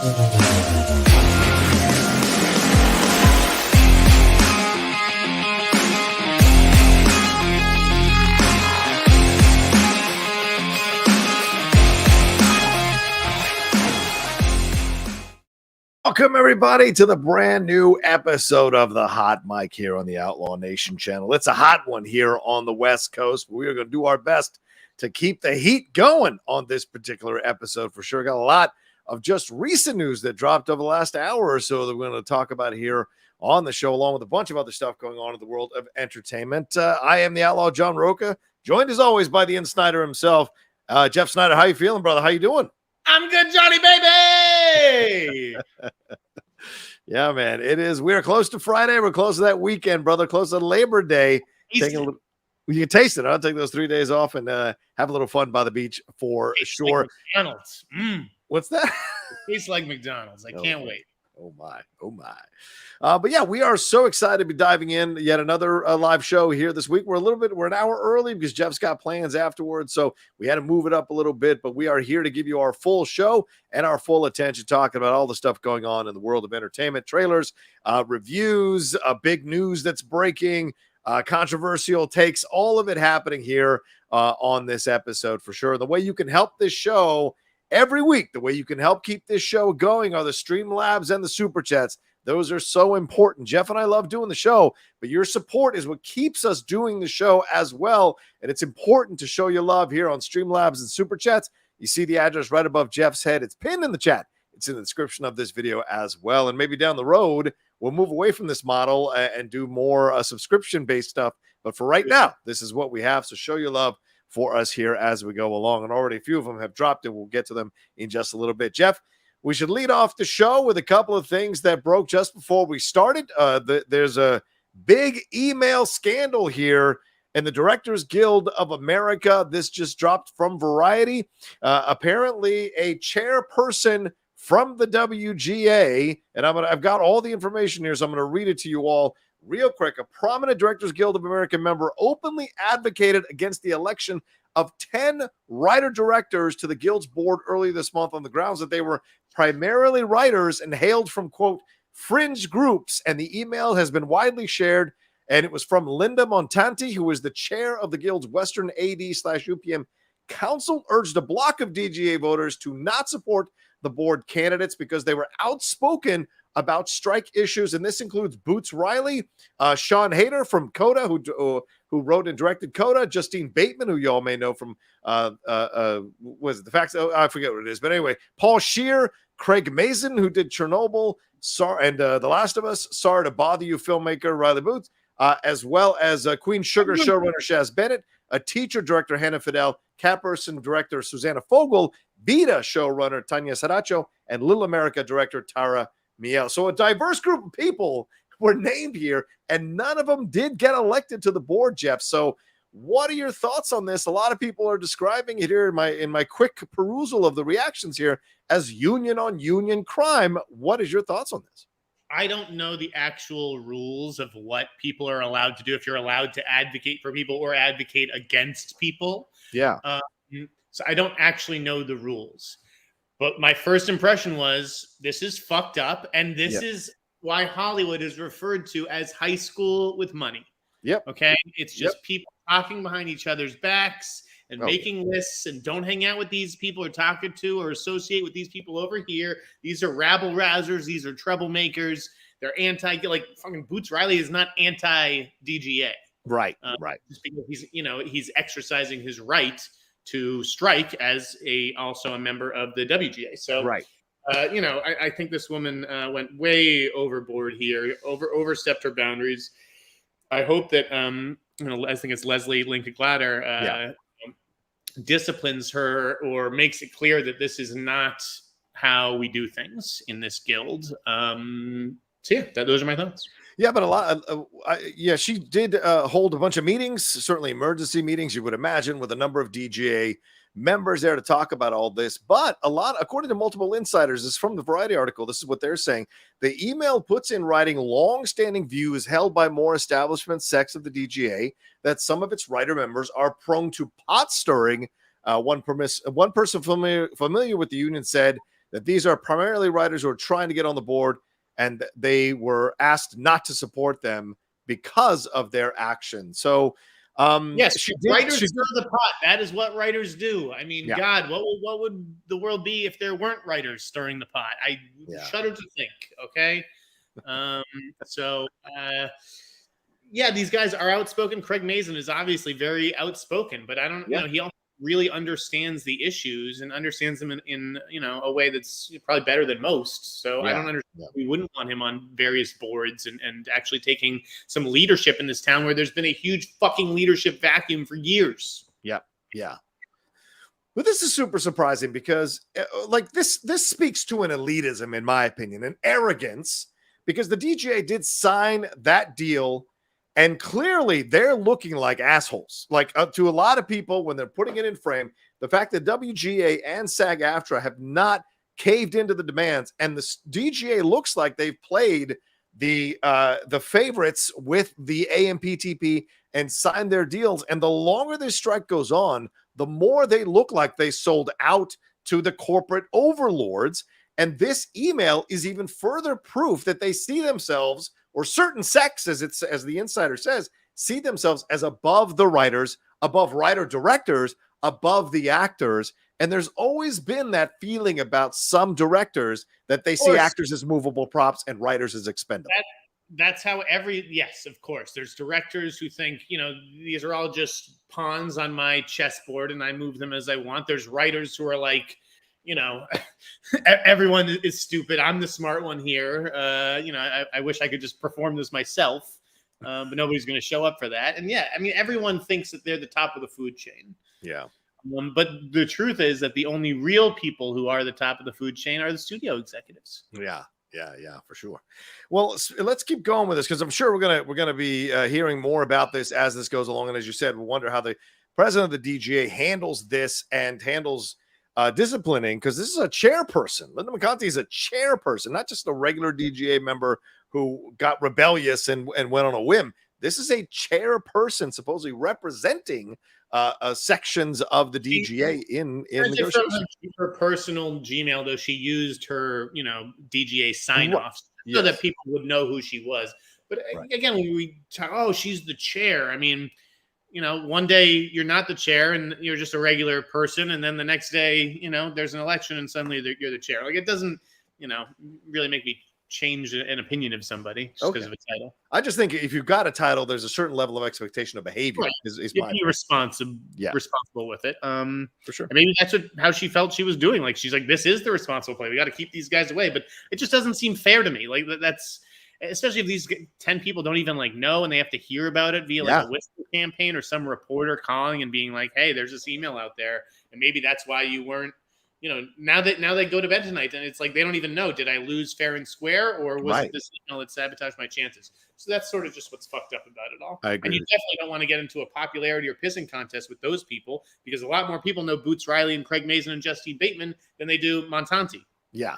Welcome, everybody, to the brand new episode of the Hot Mic here on the Outlaw Nation channel. It's a hot one here on the West Coast. We are going to do our best to keep the heat going on this particular episode for sure. Got a lot of just recent news that dropped over the last hour or so that we're going to talk about here on the show, along with a bunch of other stuff going on in the world of entertainment. I am the Outlaw John Rocha, joined as always by the Sneider himself. Jeff Sneider, how you feeling, brother? How you doing? I'm good, Johnny, baby. Yeah, man, it is. We're close to Friday. We're close to that weekend, brother. Close to Labor Day. You can taste it. I'll take those 3 days off and have a little fun by the beach for sure. Like McDonald's. What's that? It tastes like McDonald's. I can't wait. Oh my. But yeah, we are so excited to be diving in yet another live show here this week. We're an hour early because Jeff's got plans afterwards, so we had to move it up a little bit. But we are here to give you our full show and our full attention, talking about all the stuff going on in the world of entertainment, trailers, reviews, big news that's breaking, controversial takes, all of it happening here on this episode for sure. The way you can help this show every week, the way you can help keep this show going are the StreamLabs and the SuperChats. Those are so important. Jeff and I love doing the show, but your support is what keeps us doing the show as well. And it's important to show your love here on StreamLabs and SuperChats. You see the address right above Jeff's head. It's pinned in the chat. It's in the description of this video as well. And maybe down the road, we'll move away from this model and do more subscription-based stuff. But for right now, this is what we have. So show your love for us here as we go along. And already a few of them have dropped, and we'll get to them in just a little bit. Jeff, we should lead off the show with a couple of things that broke just before we started. There's a big email scandal here in the Directors Guild of America. This just dropped from Variety. Apparently, a chairperson from the WGA, and I've got all the information here, so I'm going to read it to you all real quick. A prominent Directors Guild of America member openly advocated against the election of 10 writer-directors to the Guild's board early this month on the grounds that they were primarily writers and hailed from, quote, fringe groups. And the email has been widely shared, and it was from Linda Montanti, who is the chair of the Guild's Western AD/UPM Council, urged a block of DGA voters to not support the board candidates because they were outspoken about strike issues, and this includes Boots Riley, Sean Hayter from Coda, who wrote and directed Coda, Justine Bateman, who you all may know from was it the facts? Oh, I forget what it is, but anyway, Paul Scheer, Craig Mazin, who did Chernobyl, and The Last of Us. Sorry to bother you, filmmaker Riley Boots, as well as Queen Sugar showrunner Shaz Bennett, a teacher director Hannah Fidel, Catperson director Susanna Fogel, Beta showrunner Tanya Saracho, and Little America director Tara Miel. So a diverse group of people were named here, and none of them did get elected to the board, Jeff. So what are your thoughts on this? A lot of people are describing it here in my quick perusal of the reactions here as union on union crime. What is your thoughts on this? I don't know the actual rules of what people are allowed to do, if you're allowed to advocate for people or advocate against people. Yeah. So I don't actually know the rules. But my first impression was, this is fucked up, and this is why Hollywood is referred to as high school with money. Yep. Okay? It's just people talking behind each other's backs and making lists, and don't hang out with these people or talking to or associate with these people over here. These are rabble-rousers. These are troublemakers. They're like fucking Boots Riley is not anti-DGA. Right. Just because he's exercising his right to strike as also a member of the WGA. So, I think this woman went way overboard here, overstepped her boundaries. I hope that, I think it's Leslie Lincoln Glatter disciplines her or makes it clear that this is not how we do things in this guild. Those are my thoughts. Yeah, but a lot. She did hold a bunch of meetings, certainly emergency meetings, you would imagine, with a number of DGA members there to talk about all this. But a lot, according to multiple insiders, this is from the Variety article. This is what they're saying. The email puts in writing long-standing views held by more establishment sects of the DGA that some of its writer members are prone to pot stirring. One person familiar with the union said that these are primarily writers who are trying to get on the board, and they were asked not to support them because of their action. So, yes, writers stir the pot. That is what writers do. I mean, God, what would the world be if there weren't writers stirring the pot? I shudder to think. Okay, these guys are outspoken. Craig Mazin is obviously very outspoken, but I don't, he also really understands the issues and understands them in a way that's probably better than most. So I don't understand why we wouldn't want him on various boards and actually taking some leadership in this town where there's been a huge fucking leadership vacuum for years. Yeah. But this is super surprising because like this speaks to an elitism, in my opinion, an arrogance, because the DGA did sign that deal. And clearly, they're looking like assholes. Like to a lot of people, when they're putting it in frame, the fact that WGA and SAG AFTRA have not caved into the demands, and the DGA looks like they've played the favorites with the AMPTP and signed their deals. And the longer this strike goes on, the more they look like they sold out to the corporate overlords. And this email is even further proof that they see themselves, or certain sects, as the insider says, see themselves as above the writers, above writer directors, above the actors. And there's always been that feeling about some directors that they see actors as movable props and writers as expendable. That's how yes, of course. There's directors who think, these are all just pawns on my chessboard and I move them as I want. There's writers who are like, everyone is stupid. I'm the smart one here. I wish I could just perform this myself, but nobody's going to show up for that. And everyone thinks that they're the top of the food chain. Yeah. But the truth is that the only real people who are the top of the food chain are the studio executives. Yeah, for sure. Well, let's keep going with this, because I'm sure we're gonna be hearing more about this as this goes along. And as you said, we wonder how the president of the DGA handles this and handles disciplining, because this is a chairperson. Linda McContie is a chairperson, not just a regular DGA member who got rebellious and went on a whim. This is a chairperson supposedly representing sections of the DGA in negotiations. Her personal Gmail, though, she used her DGA sign-offs so that people would know who she was. But again, when we talk, she's the chair. I mean, one day you're not the chair and you're just a regular person, and then the next day, there's an election and suddenly you're the chair. Like, it doesn't, really make me change an opinion of somebody just because of a title. I just think if you've got a title, there's a certain level of expectation of behavior. Right. Is be responsible with it. For sure. And maybe that's how she felt she was doing. Like, she's like, this is the responsible play. We got to keep these guys away. But it just doesn't seem fair to me. Like, that's, especially if these 10 people don't even know, and they have to hear about it via a whisper campaign or some reporter calling and being like, hey, there's this email out there. And maybe that's why you weren't, now they go to bed tonight and it's like, they don't even know, did I lose fair and square, or was it this email that sabotaged my chances? So that's sort of just what's fucked up about it all. I agree. And you definitely don't want to get into a popularity or pissing contest with those people, because a lot more people know Boots Riley and Craig Mazin and Justine Bateman than they do Montanti. Yeah,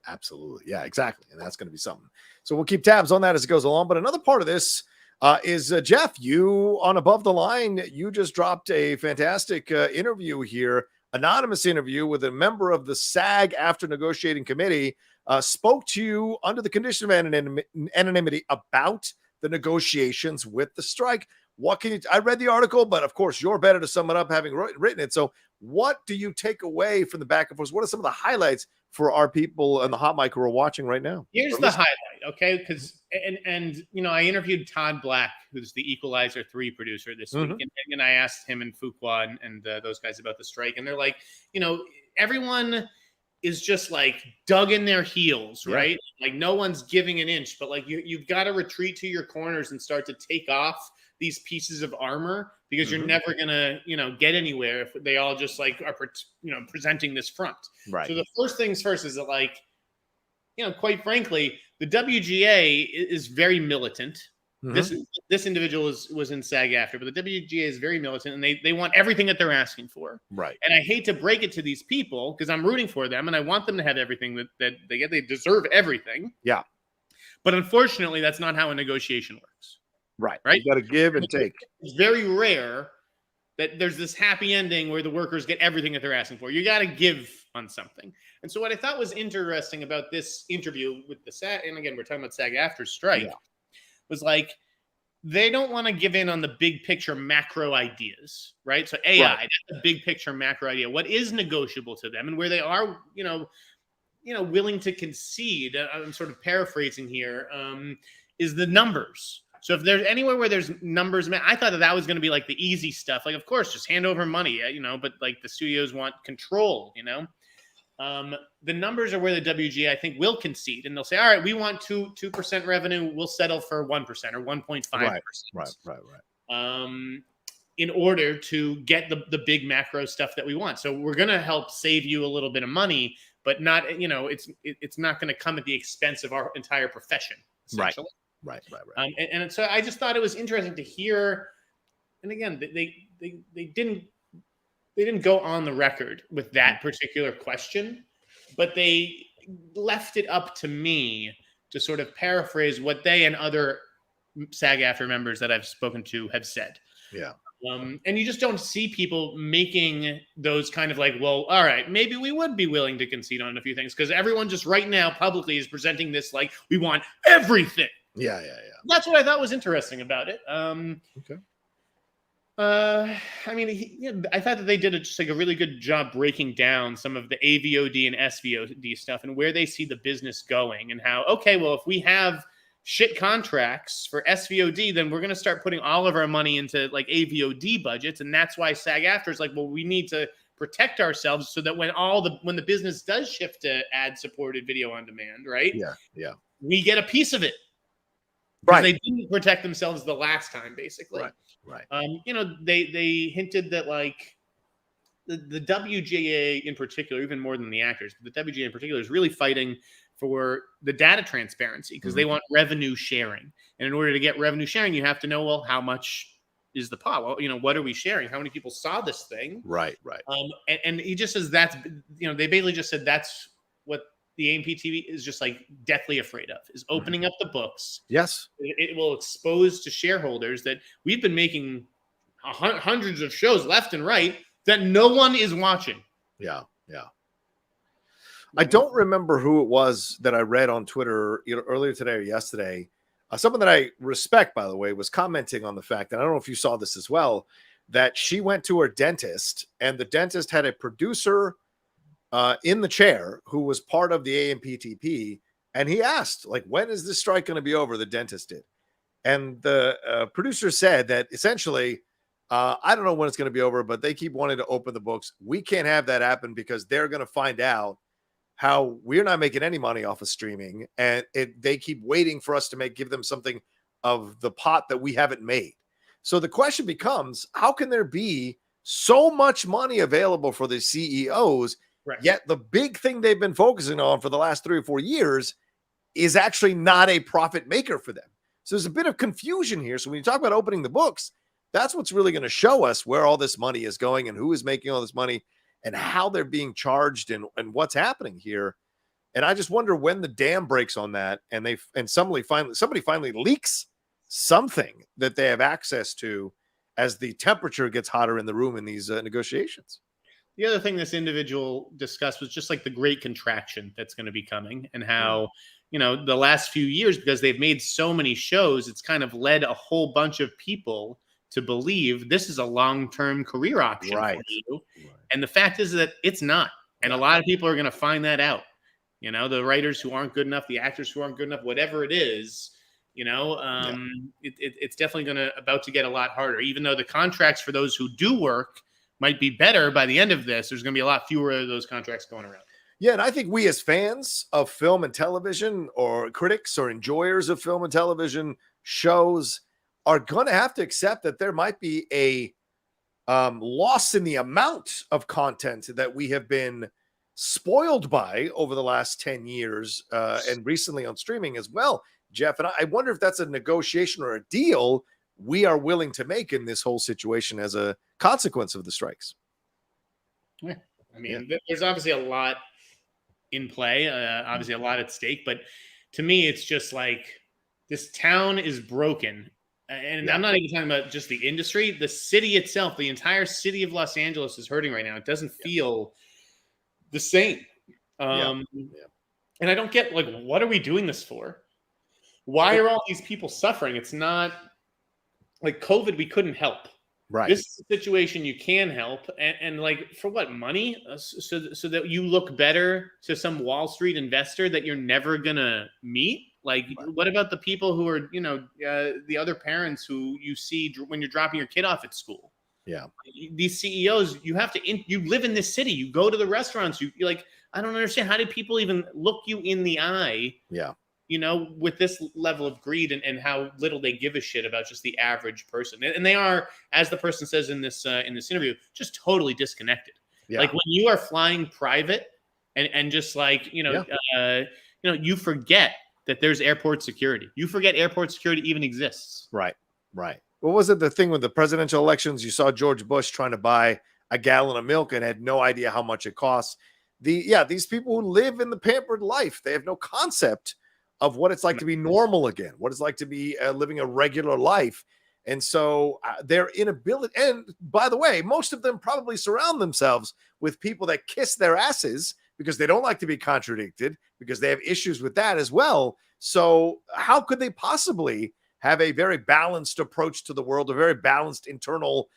absolutely. Yeah, exactly. And that's going to be something. So we'll keep tabs on that as it goes along. But another part of this is Jeff, you on Above the Line, you just dropped a fantastic interview here, anonymous interview with a member of the SAG AFTRA negotiating committee, spoke to you under the condition of anonymity about the negotiations with the strike. What can you, I read the article, but of course you're better to sum it up having written it. So what do you take away from the back and forth? What are some of the highlights for our people on the hot mic who are watching right now? Here's the highlight, okay? Because I interviewed Todd Black, who's the Equalizer 3 producer this week, and I asked him and Fuqua and those guys about the strike, and they're like, everyone is just like dug in their heels, right? Like, no one's giving an inch, but like you've got to retreat to your corners and start to take off these pieces of armor, because you're never gonna get anywhere if they all just like are presenting this front. Right. So the first things first is that, like, quite frankly, the WGA is very militant. This individual was in SAG AFTRA, but the WGA is very militant, and they want everything that they're asking for. Right. And I hate to break it to these people, because I'm rooting for them and I want them to have everything that they get. They deserve everything. Yeah. But unfortunately, that's not how a negotiation works. Right. You got to give and take. It's very rare that there's this happy ending where the workers get everything that they're asking for. You got to give on something. And so what I thought was interesting about this interview with the SAG, and again, we're talking about SAG after strike, was like, they don't want to give in on the big picture macro ideas, right? So AI, that's a big picture macro idea. What is negotiable to them and where they are, willing to concede, I'm sort of paraphrasing here, is the numbers. So if there's anywhere where there's numbers, man, I thought that was going to be like the easy stuff. Like, of course, just hand over money, but like the studios want control, the numbers are where the WGA, I think, will concede, and they'll say, all right, we want 2% revenue. We'll settle for 1% or 1.5%. Right. In order to get the big macro stuff that we want. So we're going to help save you a little bit of money, but not, it's not going to come at the expense of our entire profession. Essentially. Right. And so I just thought it was interesting to hear. And again, they didn't go on the record with that particular question, but they left it up to me to sort of paraphrase what they and other SAG AFTRA members that I've spoken to have said. Yeah. And you just don't see people making those kind of like, well, all right, maybe we would be willing to concede on a few things, because everyone just right now publicly is presenting this like we want everything. Yeah. That's what I thought was interesting about it. Okay. I mean, I thought that they did just like a really good job breaking down some of the AVOD and SVOD stuff and where they see the business going, and how, okay, well, if we have shit contracts for SVOD, then we're going to start putting all of our money into like AVOD budgets. And that's why SAG AFTRA is like, well, we need to protect ourselves so that when the business does shift to ad supported video on demand, right? Yeah. We get a piece of it. Right. They didn't protect themselves the last time, basically. Right. They hinted that like the WGA in particular, even more than the actors, but the WGA in particular is really fighting for the data transparency, because they want revenue sharing. And in order to get revenue sharing, you have to know, well, how much is the pot? Well, what are we sharing? How many people saw this thing? Right. And he just says that's, they basically just said that's what the AMPTP is just like deathly afraid of, is opening up the books. Yes. It will expose to shareholders that we've been making hundreds of shows left and right that no one is watching. Yeah. I don't remember who it was that I read on Twitter earlier today or yesterday. Someone that I respect, by the way, was commenting on the fact that, I don't know if you saw this as well, that she went to her dentist and the dentist had a producer in the chair who was part of the AMPTP. And he asked, like, when is this strike going to be over? The dentist did. And the producer said that essentially, I don't know when it's going to be over, but they keep wanting to open the books. We can't have that happen because they're going to find out how we're not making any money off of streaming. And they keep waiting for us to give them something of the pot that we haven't made. So the question becomes, how can there be so much money available for the CEOs? Right. Yet the big thing they've been focusing on for the last 3 or 4 years is actually not a profit maker for them. So there's a bit of confusion here. So when you talk about opening the books, that's what's really going to show us where all this money is going and who is making all this money and how they're being charged and what's happening here. And I just wonder when the dam breaks on that and somebody finally leaks something that they have access to as the temperature gets hotter in the room in these negotiations. The other thing this individual discussed was just like the great contraction that's going to be coming, and how, the last few years, because they've made so many shows, it's kind of led a whole bunch of people to believe this is a long-term career option for you. Right. And the fact is that it's not. And a lot of people are going to find that out. The writers who aren't good enough, the actors who aren't good enough, whatever it is, it's definitely about to get a lot harder. Even though the contracts for those who do work might be better by the end of this, there's going to be a lot fewer of those contracts going around. Yeah, and I think we as fans of film and television, or critics or enjoyers of film and television shows, are going to have to accept that there might be a loss in the amount of content that we have been spoiled by over the last 10 years and recently on streaming as well, Jeff. And I wonder if that's a negotiation or a deal we are willing to make in this whole situation as a consequence of the strikes. Yeah. I mean, there's obviously a lot in play, obviously a lot at stake, but to me, it's just like this town is broken. And I'm not even talking about just the industry. The city itself, the entire city of Los Angeles is hurting right now. It doesn't feel the same. And I don't get, like, what are we doing this for? Why are all these people suffering? It's not like COVID, we couldn't help. Right. This is a situation you can help. And like, for what, money? So that you look better to some Wall Street investor that you're never going to meet? Like, what about the people who are, the other parents who you see when you're dropping your kid off at school? Yeah. These CEOs, you have to, you live in this city. You go to the restaurants. You're like, I don't understand. How do people even look you in the eye? Yeah. With this level of greed and how little they give a shit about just the average person. And they are, as the person says in this interview, just totally disconnected. Yeah. Like, when you are flying private and just like, you forget that there's airport security. You forget airport security even exists. Right. What was it? The thing with the presidential elections, you saw George Bush trying to buy a gallon of milk and had no idea how much it costs. These people who live in the pampered life, they have no concept of what it's like to be normal again, what it's like to be living a regular life. And so their inability, and by the way, most of them probably surround themselves with people that kiss their asses because they don't like to be contradicted, because they have issues with that as well. So how could they possibly have a very balanced approach to the world, a very balanced internal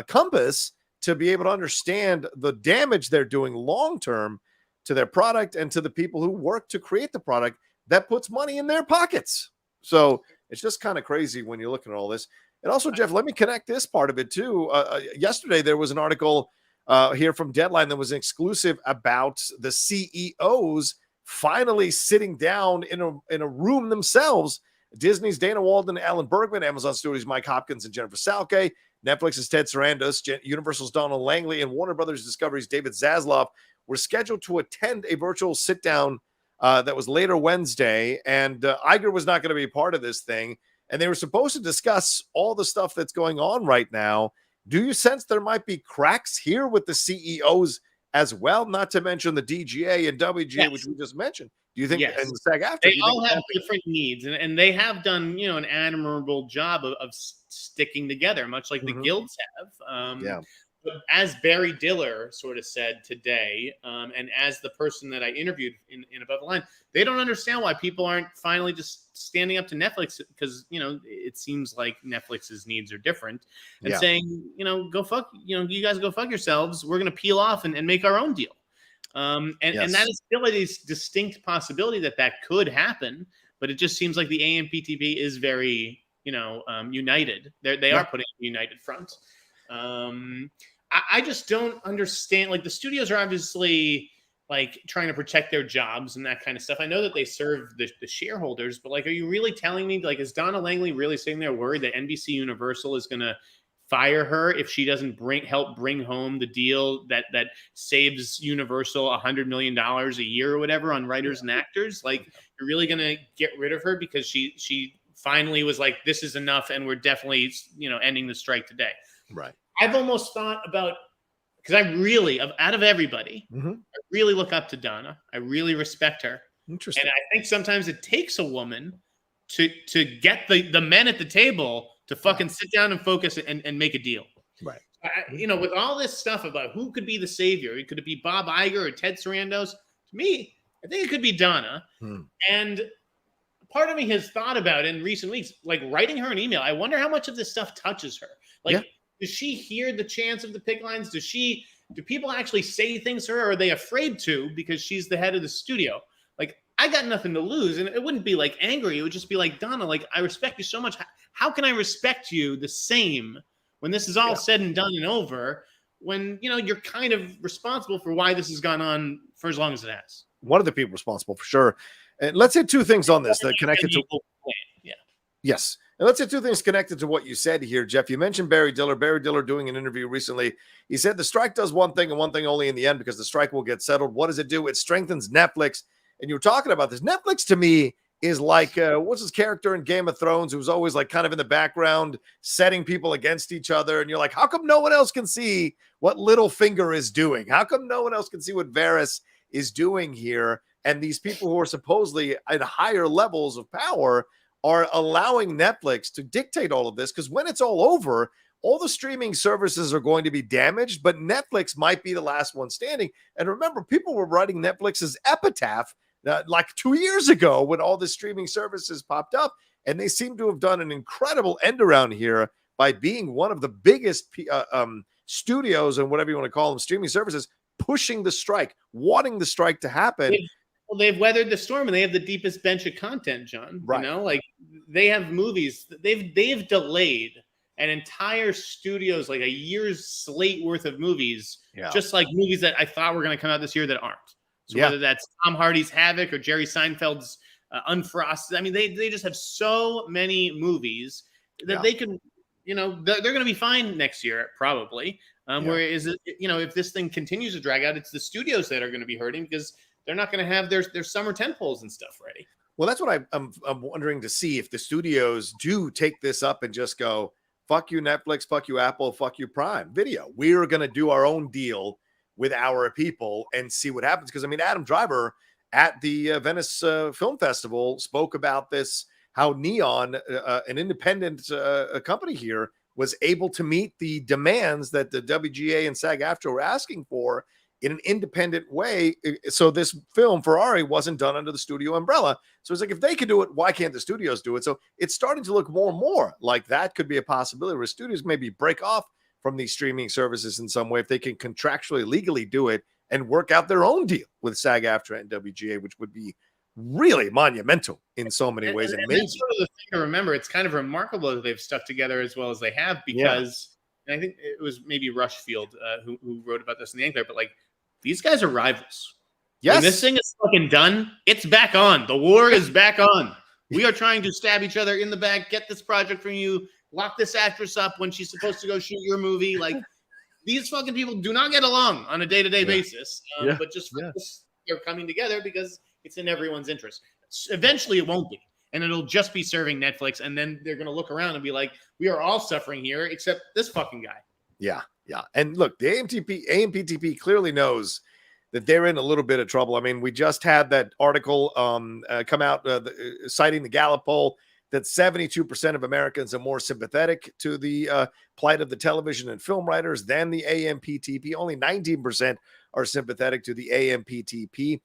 compass to be able to understand the damage they're doing long-term to their product and to the people who work to create the product that puts money in their pockets? So it's just kind of crazy when you're looking at all this. And also, Jeff, let me connect this part of it too. Yesterday, there was an article here from Deadline that was an exclusive about the CEOs finally sitting down in a room themselves. Disney's Dana Walden, Alan Bergman, Amazon Studios' Mike Hopkins and Jennifer Salke, Netflix's Ted Sarandos, Universal's Donald Langley, and Warner Brothers Discovery's David Zaslav were scheduled to attend a virtual sit-down that was later Wednesday, and Iger was not going to be part of this thing, and they were supposed to discuss all the stuff that's going on right now. Do you sense there might be cracks here with the CEOs as well, not to mention the DGA and WGA, which we just mentioned? Do you think, and the SAG AFTRA, they all have different needs, and they have done, an admirable job of sticking together, much like the guilds have. But as Barry Diller sort of said today, and as the person that I interviewed in Above the Line, they don't understand why people aren't finally just standing up to Netflix, because, it seems like Netflix's needs are different, and saying, go fuck, you guys go fuck yourselves. We're going to peel off and make our own deal. And that is still a distinct possibility that could happen, but it just seems like the AMPTP is very, united. They are putting a united front. I just don't understand. Like, the studios are obviously like trying to protect their jobs and that kind of stuff. I know that they serve the shareholders, but like, are you really telling me, like, is Donna Langley really sitting there worried that NBC Universal is going to fire her if she doesn't help bring home the deal that saves Universal $100 million a year or whatever on writers and actors? Like, you're really going to get rid of her because she finally was like, this is enough, and we're definitely, ending the strike today. Right. I've almost thought about, because I really, out of everybody, I really look up to Donna. I really respect her. Interesting. And I think sometimes it takes a woman to get the men at the table to fucking sit down and focus and make a deal. Right. With all this stuff about who could be the savior, could it be Bob Iger or Ted Sarandos? To me, I think it could be Donna. And part of me has thought about it in recent weeks, like writing her an email. I wonder how much of this stuff touches her. Like, does she hear the chants of the pick lines? Do people actually say things to her? Or are they afraid to because she's the head of the studio? Like, I got nothing to lose. And it wouldn't be like angry. It would just be like, Donna, like, I respect you so much. How can I respect you the same when this is all said and done and over, when, you're kind of responsible for why this has gone on for as long as it has? One of the people responsible for sure. And let's say two things on this that connected to. Yes. And let's say two things connected to what you said here, Jeff. You mentioned Barry Diller. Barry Diller doing an interview recently. He said the strike does one thing and one thing only in the end, because the strike will get settled. What does it do? It strengthens Netflix. And you were talking about this. Netflix, to me, is like, what's his character in Game of Thrones, who's always like kind of in the background, setting people against each other. And you're like, how come no one else can see what Littlefinger is doing? How come no one else can see what Varys is doing here? And these people who are supposedly at higher levels of power are allowing Netflix to dictate all of this, because when it's all over, all the streaming services are going to be damaged, but Netflix might be the last one standing. And remember, people were writing Netflix's epitaph like 2 years ago when all the streaming services popped up, and they seem to have done an incredible end around here by being one of the biggest studios and whatever you want to call them, streaming services, pushing the strike, wanting the strike to happen. They've weathered the storm, and they have the deepest bench of content, John. Right. You know, like they have movies. They've delayed an entire studio's like a year's slate worth of movies, just like movies that I thought were going to come out this year that aren't. So whether that's Tom Hardy's Havoc or Jerry Seinfeld's Unfrosted, I mean, they just have so many movies that they can, you know, they're going to be fine next year probably. Whereas, you know, if this thing continues to drag out, it's the studios that are going to be hurting because they're not going to have their summer tentpoles and stuff ready. Well, that's what I'm wondering to see, if the studios do take this up and just go, fuck you, Netflix, fuck you, Apple, fuck you, Prime Video. We're going to do our own deal with our people and see what happens. Because, I mean, Adam Driver at the Venice Film Festival spoke about this, how Neon, an independent company here, was able to meet the demands that the WGA and SAG AFTRA were asking for in an independent way. So this film, Ferrari, wasn't done under the studio umbrella. So it's like, if they could do it, why can't the studios do it? So it's starting to look more and more like that could be a possibility, where studios maybe break off from these streaming services in some way if they can contractually, legally do it and work out their own deal with SAG AFTRA and WGA, which would be really monumental in so many ways. And that's sort of the thing to remember. It's kind of remarkable that they've stuck together as well as they have, because and I think it was maybe Rushfield who wrote about this in the Anchor, but like, these guys are rivals. Yes. When this thing is fucking done, it's back on. The war is back on. We are trying to stab each other in the back, get this project from you, lock this actress up when she's supposed to go shoot your movie. Like, these fucking people do not get along on a day-to-day basis. But just they're coming together because it's in everyone's interest. Eventually, it won't be. And it'll just be serving Netflix. And then they're going to look around and be like, we are all suffering here except this fucking guy. Yeah. And look, the AMPTP clearly knows that they're in a little bit of trouble. I mean, we just had that article come out citing the Gallup poll that 72% of Americans are more sympathetic to the plight of the television and film writers than the AMPTP. Only 19% are sympathetic to the AMPTP,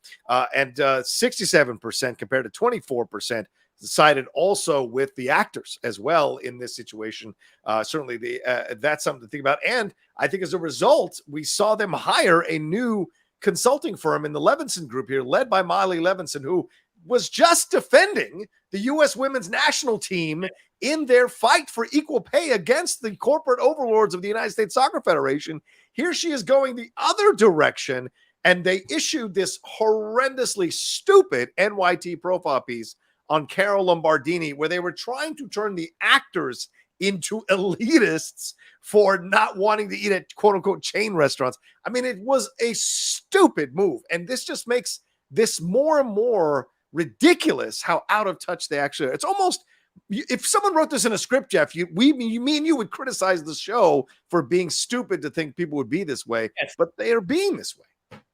and 67% compared to 24% sided also with the actors as well in this situation. Certainly that's something to think about. And I think as a result, we saw them hire a new consulting firm in the Levinson group here, led by Molly Levinson, who was just defending the U.S. women's national team in their fight for equal pay against the corporate overlords of the United States Soccer Federation. Here she is going the other direction, and they issued this horrendously stupid NYT profile piece on Carol Lombardini, where they were trying to turn the actors into elitists for not wanting to eat at quote-unquote chain restaurants. I mean, it was a stupid move, and this just makes this more and more ridiculous how out of touch they actually are. It's almost, if someone wrote this in a script, Jeff, you and you would criticize the show for being stupid to think people would be this way, but they are being this way.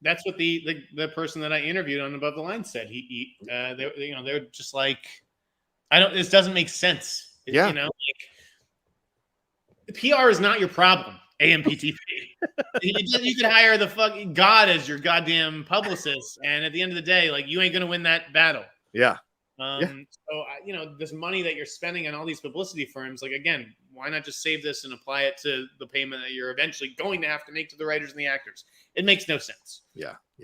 That's what the person that I interviewed on Above the Line said. They're just like, this doesn't make sense. You know, like, PR is not your problem, AMPTP. you could hire the fucking God as your goddamn publicist, and at the end of the day, like, you ain't gonna win that battle. So this money that you're spending on all these publicity firms, like, again, why not just save this and apply it to the payment that you're eventually going to have to make to the writers and the actors? It makes no sense.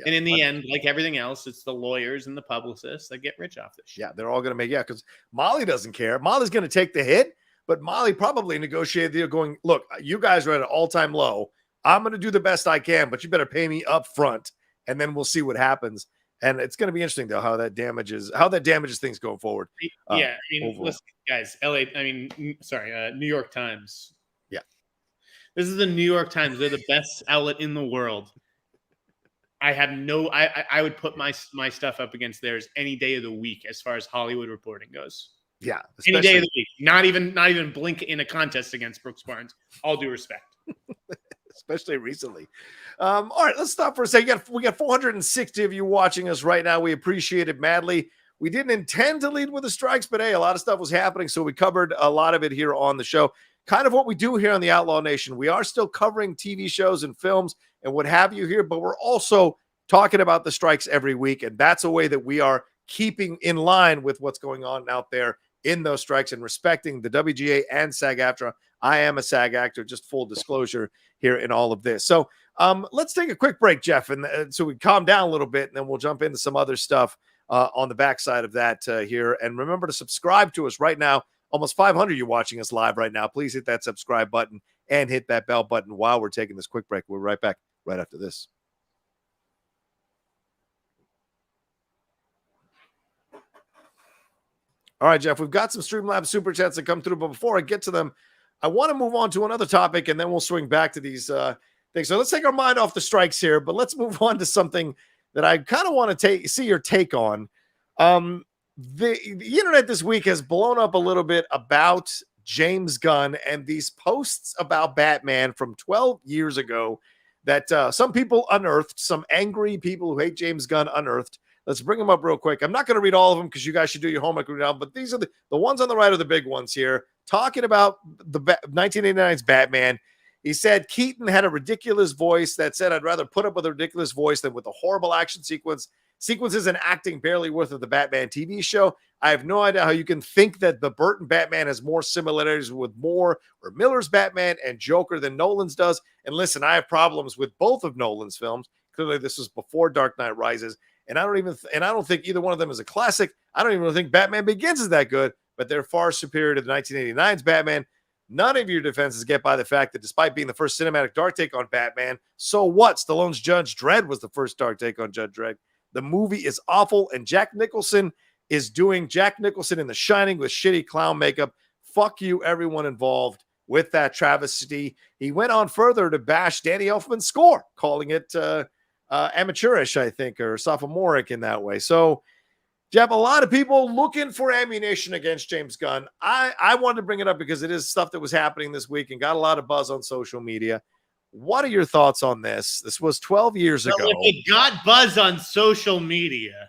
And in the end, like everything else, it's the lawyers and the publicists that get rich off this shit. They're all going to make, because Molly doesn't care. Molly's going to take the hit, but Molly probably negotiated the deal going, look, you guys are at an all-time low. I'm going to do the best I can, but you better pay me up front, and then we'll see what happens. And it's going to be interesting, though, how that damages things going forward. Listen, guys, New York Times. This is the New York Times. They're the best outlet in the world. I would put my stuff up against theirs any day of the week as far as Hollywood reporting goes. Any day of the week. Not even blink in a contest against Brooks Barnes. All due respect. Especially recently. All right, let's stop for a second. We got 460 of you watching us right now. We appreciate it madly. We didn't intend to lead with the strikes, but hey, a lot of stuff was happening, so we covered a lot of it here on the show. Kind of what we do here on the Outlaw Nation. We are still covering TV shows and films and what have you here, but we're also talking about the strikes every week, and that's a way that we are keeping in line with what's going on out there in those strikes and respecting the WGA and SAG AFTRA. I am a SAG actor, just full disclosure here in all of this. So let's take a quick break, Jeff, and so we calm down a little bit, and then we'll jump into some other stuff on the backside of that here. And remember to subscribe to us right now. Almost 500 you watching us live right now. Please hit that subscribe button and hit that bell button while we're taking this quick break. We'll be right back right after this. All right, Jeff, we've got some StreamLabs super chats that come through, but before I get to them, I want to move on to another topic, and then we'll swing back to these things. So let's take our mind off the strikes here, but let's move on to something that I kind of want to see your take on. The internet this week has blown up a little bit about James Gunn and these posts about Batman from 12 years ago that some people unearthed, some angry people who hate James Gunn unearthed. Let's bring them up real quick. I'm not going to read all of them because you guys should do your homework now, but these are the ones on the right are the big ones here. Talking about the 1989's Batman. He said Keaton had a ridiculous voice that said, I'd rather put up with a ridiculous voice than with a horrible action sequences and acting barely worth of the Batman TV show. I have no idea how you can think that the Burton Batman has more similarities with Moore or Miller's Batman and Joker than Nolan's does. And listen, I have problems with both of Nolan's films. Clearly, this was before Dark Knight Rises. And I don't think either one of them is a classic. I don't even think Batman Begins is that good, but they're far superior to the 1989's Batman. None of your defenses get by the fact that despite being the first cinematic dark take on Batman, so what? Stallone's Judge Dredd was the first dark take on Judge Dredd. The movie is awful, and Jack Nicholson is doing Jack Nicholson in The Shining with shitty clown makeup. Fuck you, everyone involved with that travesty. He went on further to bash Danny Elfman's score, calling it amateurish, I think, or sophomoric in that way. So, Jeff, a lot of people looking for ammunition against James Gunn. I wanted to bring it up because it is stuff that was happening this week and got a lot of buzz on social media. What are your thoughts on this? This was 12 years ago. It got buzz on social media.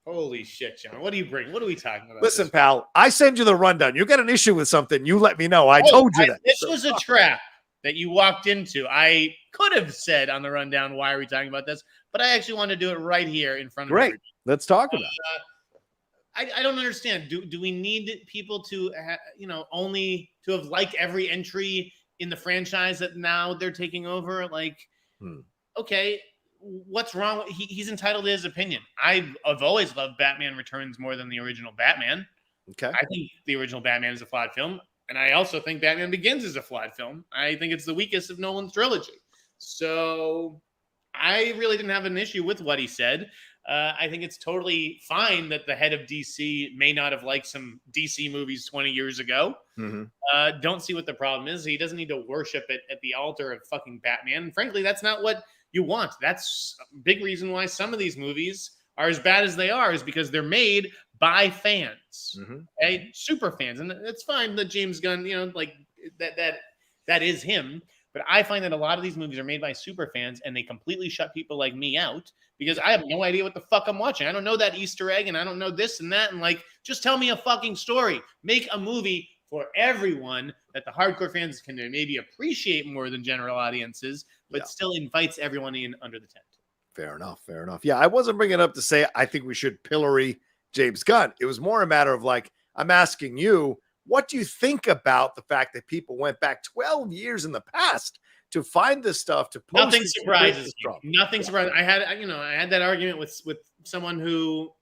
Holy shit, John. What do you bring? What are we talking about? Listen, pal, I send you the rundown. You got an issue with something, you let me know. I told you that. This was a trap that you walked into. I could have said on the rundown, why are we talking about this? But I actually want to do it right here in front of Great. everybody. Let's talk about it. I don't understand. Do we need people to, only to have liked every entry in the franchise that now they're taking over? Like, okay, what's wrong? He's entitled to his opinion. I've always loved Batman Returns more than the original Batman. Okay. I think the original Batman is a flawed film. And I also think Batman Begins is a flawed film. I think it's the weakest of Nolan's trilogy. So I really didn't have an issue with what he said. I think it's totally fine that the head of DC may not have liked some DC movies 20 years ago. Don't see what the problem is. He doesn't need to worship it at the altar of fucking Batman. And frankly, that's not what you want. That's a big reason why some of these movies are as bad as they are, is because they're made by fans, okay? Super fans. And it's fine that James Gunn, like that is him. But I find that a lot of these movies are made by super fans, and they completely shut people like me out because I have no idea what the fuck I'm watching. I don't know that Easter egg, and I don't know this and that. And like, just tell me a fucking story. Make a movie for everyone that the hardcore fans can maybe appreciate more than general audiences, but still invites everyone in under the tent. Fair enough. Fair enough. Yeah, I wasn't bringing it up to say I think we should pillory James Gunn. It was more a matter of like, I'm asking you, what do you think about the fact that people went back 12 years in the past to find this stuff to post? Nothing surprises me. Nothing surprises. I had that argument with someone who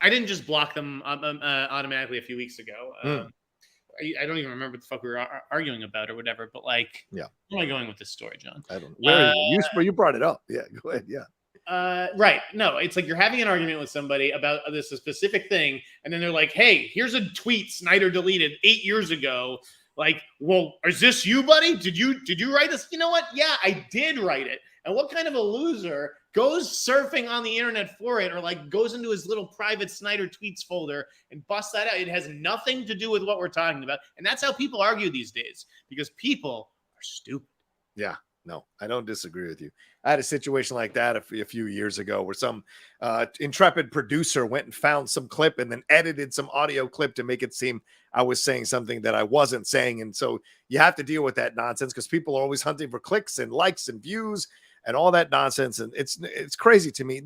I didn't just block them automatically a few weeks ago. I don't even remember what the fuck we were arguing about or whatever. But like, where am I going with this story, John? I don't know. You brought it up. Yeah, go ahead. Yeah. Right. No, it's like you're having an argument with somebody about a specific thing, and then they're like, hey, here's a tweet Sneider deleted 8 years ago. Like, well, is this you, buddy? Did you write this? You know what? Yeah, I did write it. And what kind of a loser goes surfing on the internet for it, or like goes into his little private Sneider tweets folder and busts that out? It has nothing to do with what we're talking about. And that's how people argue these days, because people are stupid. Yeah. No, I don't disagree with you. I had a situation like that a few years ago where some intrepid producer went and found some clip and then edited some audio clip to make it seem I was saying something that I wasn't saying. And so you have to deal with that nonsense because people are always hunting for clicks and likes and views and all that nonsense. And it's crazy to me.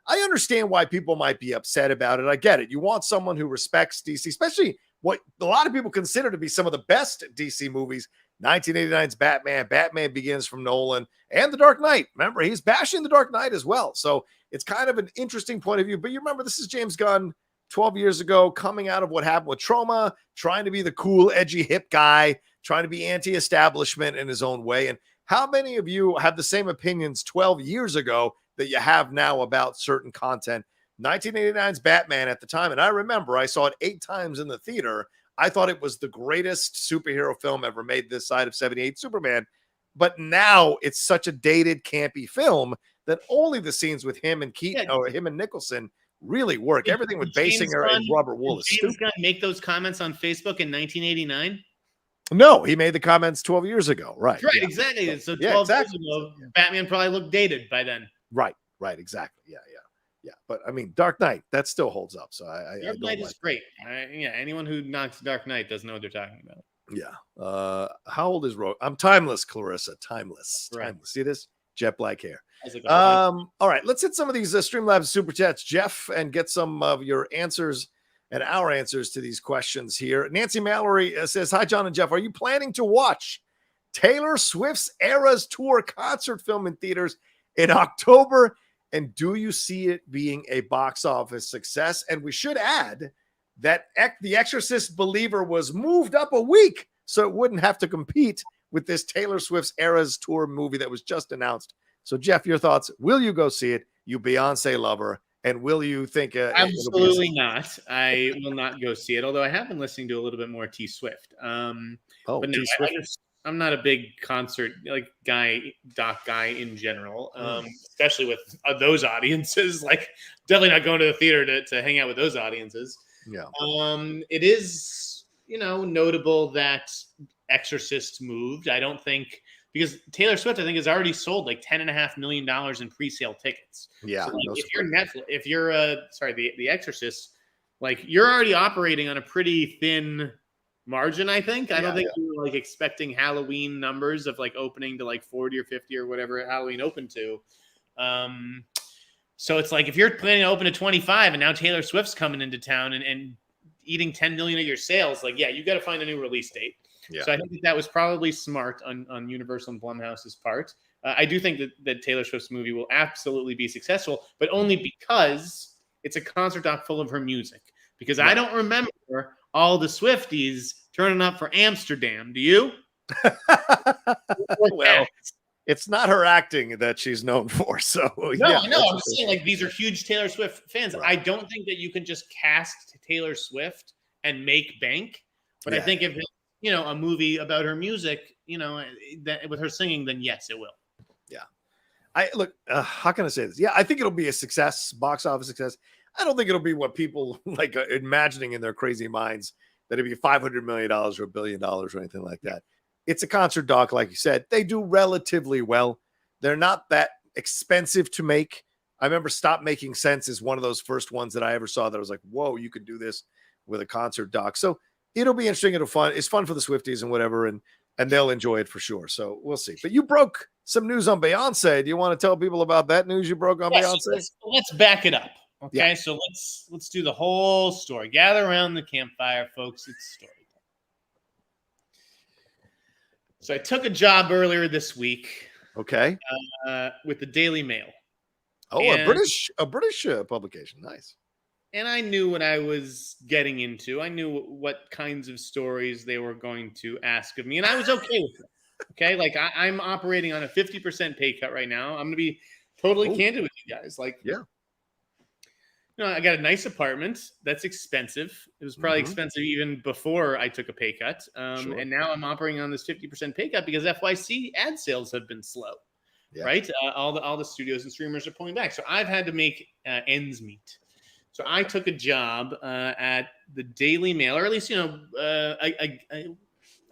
I understand why people might be upset about it. I get it. You want someone who respects DC, especially what a lot of people consider to be some of the best DC movies. 1989's Batman, Batman Begins from Nolan, and The Dark Knight. Remember, he's bashing The Dark Knight as well. So it's kind of an interesting point of view. But you remember, this is James Gunn 12 years ago, coming out of what happened with Trauma, trying to be the cool, edgy, hip guy, trying to be anti-establishment in his own way. And how many of you have the same opinions 12 years ago that you have now about certain content? 1989's Batman at the time, and I remember I saw it 8 times in the theater. I thought it was the greatest superhero film ever made this side of 78 Superman. But now it's such a dated, campy film that only the scenes with him and Keaton or him and Nicholson really work. Everything with Basinger and Robert Wool is stupid. James Gunn make those comments on Facebook in 1989? No, he made the comments 12 years ago. Right. Right, yeah. Exactly. So 12 years ago, Batman probably looked dated by then. Right, exactly. Yeah. But I mean, Dark Knight, that still holds up. So Dark Knight is great. Anyone who knocks Dark Knight doesn't know what they're talking about. Yeah. How old is Rocha? I'm timeless, Clarissa. Timeless. Right. Timeless. See this? Jet black hair. All right, let's hit some of these StreamLabs super chats, Jeff, and get some of your answers and our answers to these questions here. Nancy Mallory says, "Hi, John and Jeff. Are you planning to watch Taylor Swift's Eras Tour concert film in theaters in October? And do you see it being a box office success?" And we should add that The Exorcist Believer was moved up a week so it wouldn't have to compete with this Taylor Swift's Eras Tour movie that was just announced. So, Jeff, your thoughts. Will you go see it? You Beyonce lover. And will you think absolutely not? I will not go see it, although I have been listening to a little bit more T Swift. But no, I'm not a big concert doc guy in general, especially with those audiences. Like, definitely not going to the theater to hang out with those audiences. Yeah. It is, notable that Exorcist moved. I don't think, because Taylor Swift, I think, has already sold like $10.5 million in pre-sale tickets. Yeah. So, if you're The Exorcist, like, you're already operating on a pretty thin margin, I think. I don't think we were expecting Halloween numbers of opening to 40 or 50 or whatever Halloween opened to. So it's if you're planning to open to 25 and now Taylor Swift's coming into town and eating 10 million of your sales, you got to find a new release date. Yeah. So I think that was probably smart on Universal and Blumhouse's part. I do think that Taylor Swift's movie will absolutely be successful, but only because it's a concert doc full of her music. Because I don't remember all the Swifties turning up for Amsterdam. Do you? Well, it's not her acting that she's known for. So no, I'm saying these are huge Taylor Swift fans. Right. I don't think that you can just cast Taylor Swift and make bank. But I think if it's, a movie about her music, that with her singing, then yes, it will. Yeah. How can I say this? Yeah, I think it'll be a success, box office success. I don't think it'll be what people imagining in their crazy minds, that it'd be $500 million or $1 billion or anything like that. It's a concert doc, like you said. They do relatively well. They're not that expensive to make. I remember Stop Making Sense is one of those first ones that I ever saw that I was like, whoa, you could do this with a concert doc. So it'll be interesting. It'll fun. It's fun for the Swifties and whatever, and they'll enjoy it for sure. So we'll see. But you broke some news on Beyonce. Do you want to tell people about that news you broke on Beyonce? Let's back it up. Okay, so let's do the whole story. Gather around the campfire, folks. It's story time. So I took a job earlier this week. Okay. With the Daily Mail. Oh, a British publication. Nice. And I knew what I was getting into. I knew what kinds of stories they were going to ask of me, and I was okay with it. Okay, I'm operating on a 50% pay cut right now. I'm going to be totally candid with you guys. I got a nice apartment. That's expensive. It was probably expensive even before I took a pay cut. Sure. And now I'm operating on this 50% pay cut because FYC ad sales have been slow, right? All the studios and streamers are pulling back. So I've had to make ends meet. So I took a job at the Daily Mail, or at least,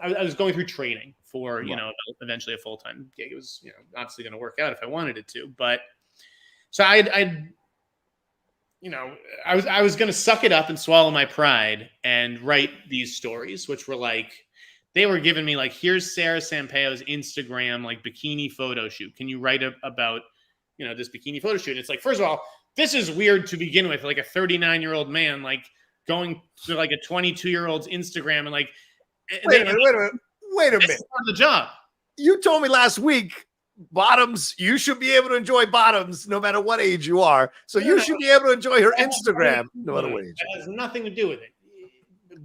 I was going through training for, eventually a full-time gig. It was, obviously going to work out if I wanted it to, but so I was going to suck it up and swallow my pride and write these stories, which were like, they were giving me like, here's Sarah Sampaio's Instagram, like bikini photo shoot. Can you write about, this bikini photo shoot? And it's like, first of all, this is weird to begin with, like a 39-year-old man, like going to like a 22-year-old's Instagram and like, wait a minute. This is part of the job. You told me last week, bottoms, you should be able to enjoy bottoms no matter what age you are. So you should be able to enjoy her Instagram no matter what age. That has nothing to do with it.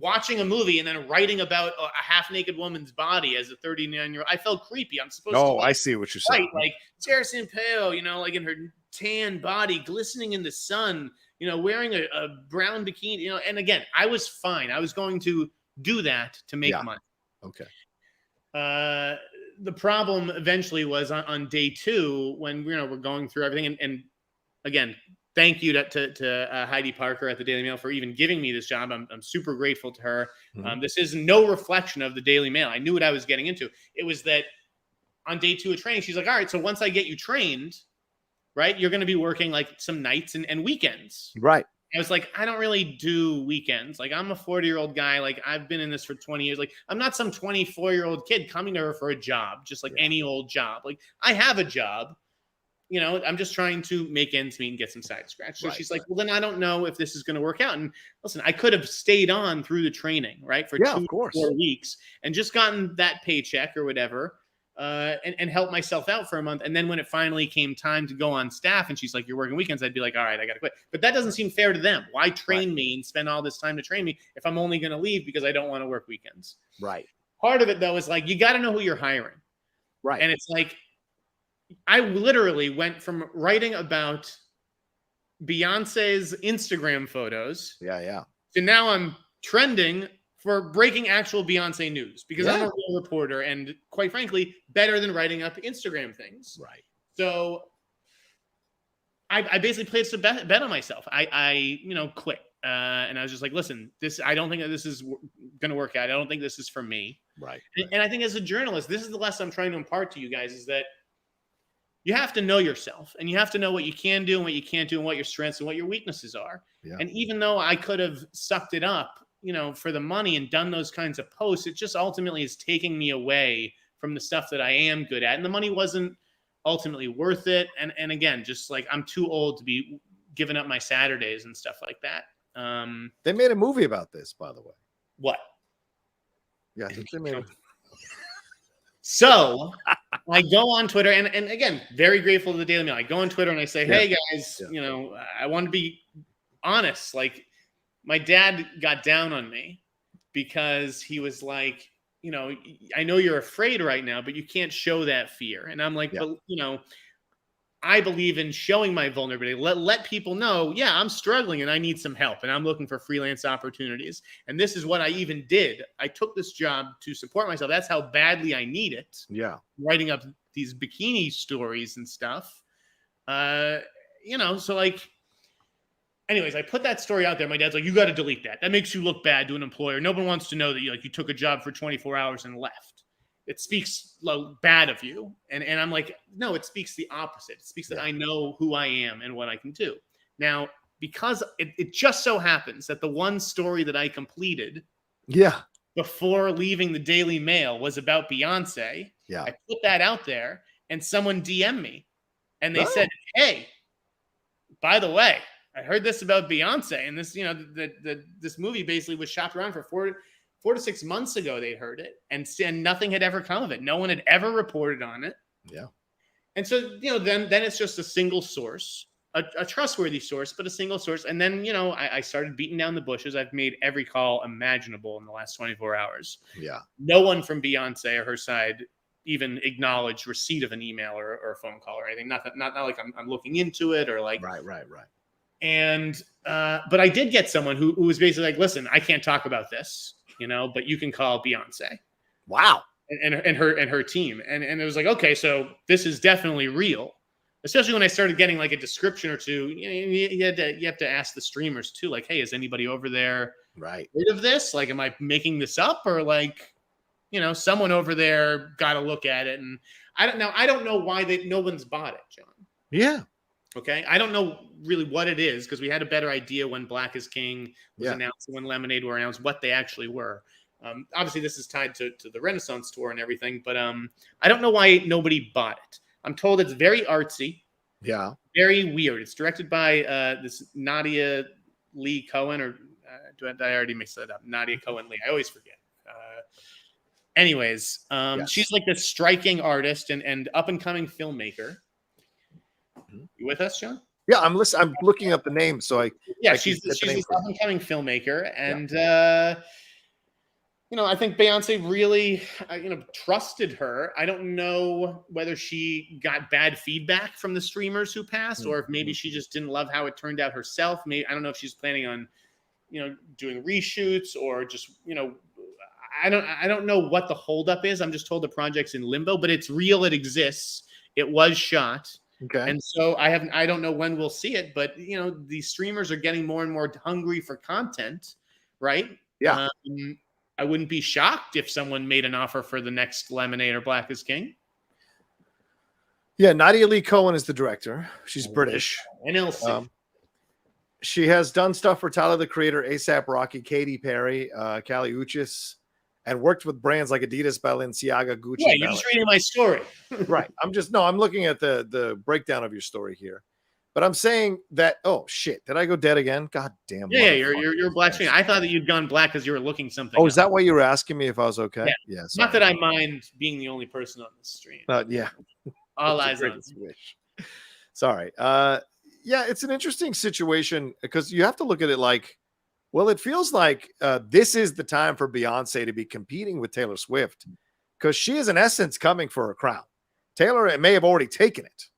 Watching a movie and then writing about a half-naked woman's body as a 39-year-old, I felt creepy. I'm supposed to. Oh, I see what you're saying. Right, like Sarah Sampaio, like in her tan body, glistening in the sun, wearing a brown bikini, and again, I was fine. I was going to do that to make money. Okay. The problem eventually was on day 2 when we're going through everything, and again, thank you to Heidi Parker at the Daily Mail for even giving me this job. I'm super grateful to her. This is no reflection of the Daily Mail. I knew what I was getting into. It was that on day 2 of training, she's like, all right, so once I get you trained, right, you're going to be working like some nights and weekends. Right. I was like, I don't really do weekends. Like, I'm a 40-year-old guy. Like, I've been in this for 20 years. Like, I'm not some 24-year-old kid coming to her for a job, just like any old job. Like, I have a job. I'm just trying to make ends meet and get some side scratch. So she's like, well, then I don't know if this is going to work out. And listen, I could have stayed on through the training, right, for 2 or 4 weeks and just gotten that paycheck or whatever, and help myself out for a month. And then when it finally came time to go on staff and she's like, you're working weekends, I'd be like, all right, I got to quit. But that doesn't seem fair to them. Why train me and spend all this time to train me if I'm only going to leave because I don't want to work weekends? Right. Part of it, though, is like, you got to know who you're hiring. Right. And it's like, I literally went from writing about Beyonce's Instagram photos to now I'm trending for breaking actual Beyonce news because I'm a real reporter and, quite frankly, better than writing up Instagram things. Right. So I basically placed a bet on myself. I quit. And I was just like, listen, I don't think that this is going to work out. I don't think this is for me. Right. And I think as a journalist, this is the lesson I'm trying to impart to you guys is that you have to know yourself and you have to know what you can do and what you can't do and what your strengths and what your weaknesses are. Yeah. And even though I could have sucked it up, for the money and done those kinds of posts, it just ultimately is taking me away from the stuff that I am good at. And the money wasn't ultimately worth it. And again, just like I'm too old to be giving up my Saturdays and stuff like that. They made a movie about this, by the way. What? Yeah, I think they made it. So I go on Twitter and again, very grateful to the Daily Mail. I go on Twitter and I say, hey guys, I want to be honest. Like my dad got down on me because he was like, I know you're afraid right now, but you can't show that fear. And I'm like, but I believe in showing my vulnerability. Let people know, I'm struggling and I need some help and I'm looking for freelance opportunities. And this is what I even did. I took this job to support myself. That's how badly I need it. Yeah. Writing up these bikini stories and stuff. So like, anyways, I put that story out there. My dad's like, you got to delete that. That makes you look bad to an employer. No one wants to know that you took a job for 24 hours and left. It speaks bad of you. And I'm like, no, it speaks the opposite. It speaks that I know who I am and what I can do. Now, because it just so happens that the one story that I completed before leaving the Daily Mail was about Beyonce. Yeah. I put that out there and someone DM'd me and they said, hey, by the way, I heard this about Beyonce and this, this movie basically was shopped around for 4 to 6 months ago. They heard it and nothing had ever come of it. No one had ever reported on it. Yeah. And so, then it's just a single source, a trustworthy source, but a single source. And then, I started beating down the bushes. I've made every call imaginable in the last 24 hours. Yeah. No one from Beyonce or her side even acknowledged receipt of an email or a phone call or anything. Not like I'm looking into it or like. Right. And, but I did get someone who was basically like, listen, I can't talk about this, but you can call Beyonce. Wow. And her team. And it was like, okay, so this is definitely real. Especially when I started getting like a description or two, you have to ask the streamers too. Like, hey, is anybody over there right rid of this? Like, am I making this up or like, someone over there got to look at it. And I don't know why no one's bought it, John. Yeah. Okay. I don't know really what it is, because we had a better idea when Black is King was announced, when Lemonade were announced, what they actually were. Obviously, this is tied to the Renaissance tour and everything, but I don't know why nobody bought it. I'm told it's very artsy. Yeah. Very weird. It's directed by this Nadia Lee Cohen, or did I already mix that up? Nadia Cohen Lee. I always forget. Anyways, she's like this striking artist and up-and-coming filmmaker. You with us, Sean? Yeah, I'm listening. I'm looking up the name, so she's this up-and-coming filmmaker, and I think Beyonce really, trusted her. I don't know whether she got bad feedback from the streamers who passed, or if maybe she just didn't love how it turned out herself. Maybe, I don't know if she's planning on, doing reshoots, or just, I don't know what the holdup is. I'm just told the project's in limbo, but it's real. It exists. It was shot. Okay. And so I don't know when we'll see it, but the streamers are getting more and more hungry for content, right? Yeah. I wouldn't be shocked if someone made an offer for the next Lemonade or Black is King. Yeah, Nadia Lee Cohen is the director. She's British. NLC. She has done stuff for Tyler, the Creator, A$AP Rocky, Katy Perry, Kali Uchis, and worked with brands like Adidas, Balenciaga, Gucci. Yeah, you're just reading my story. Right. I'm looking at the breakdown of your story here. But I'm saying that, oh shit, did I go dead again? God damn. Yeah, you're black screen. I thought that you'd gone black because you were looking something. Oh, is that why you were asking me if I was okay? Yeah. Yes. Not that I mind being the only person on this stream. Yeah. All eyes on wish. Sorry. Yeah, it's an interesting situation because you have to look at it like, well, it feels like this is the time for Beyonce to be competing with Taylor Swift, because she is in essence coming for her crown. Taylor may have already taken it.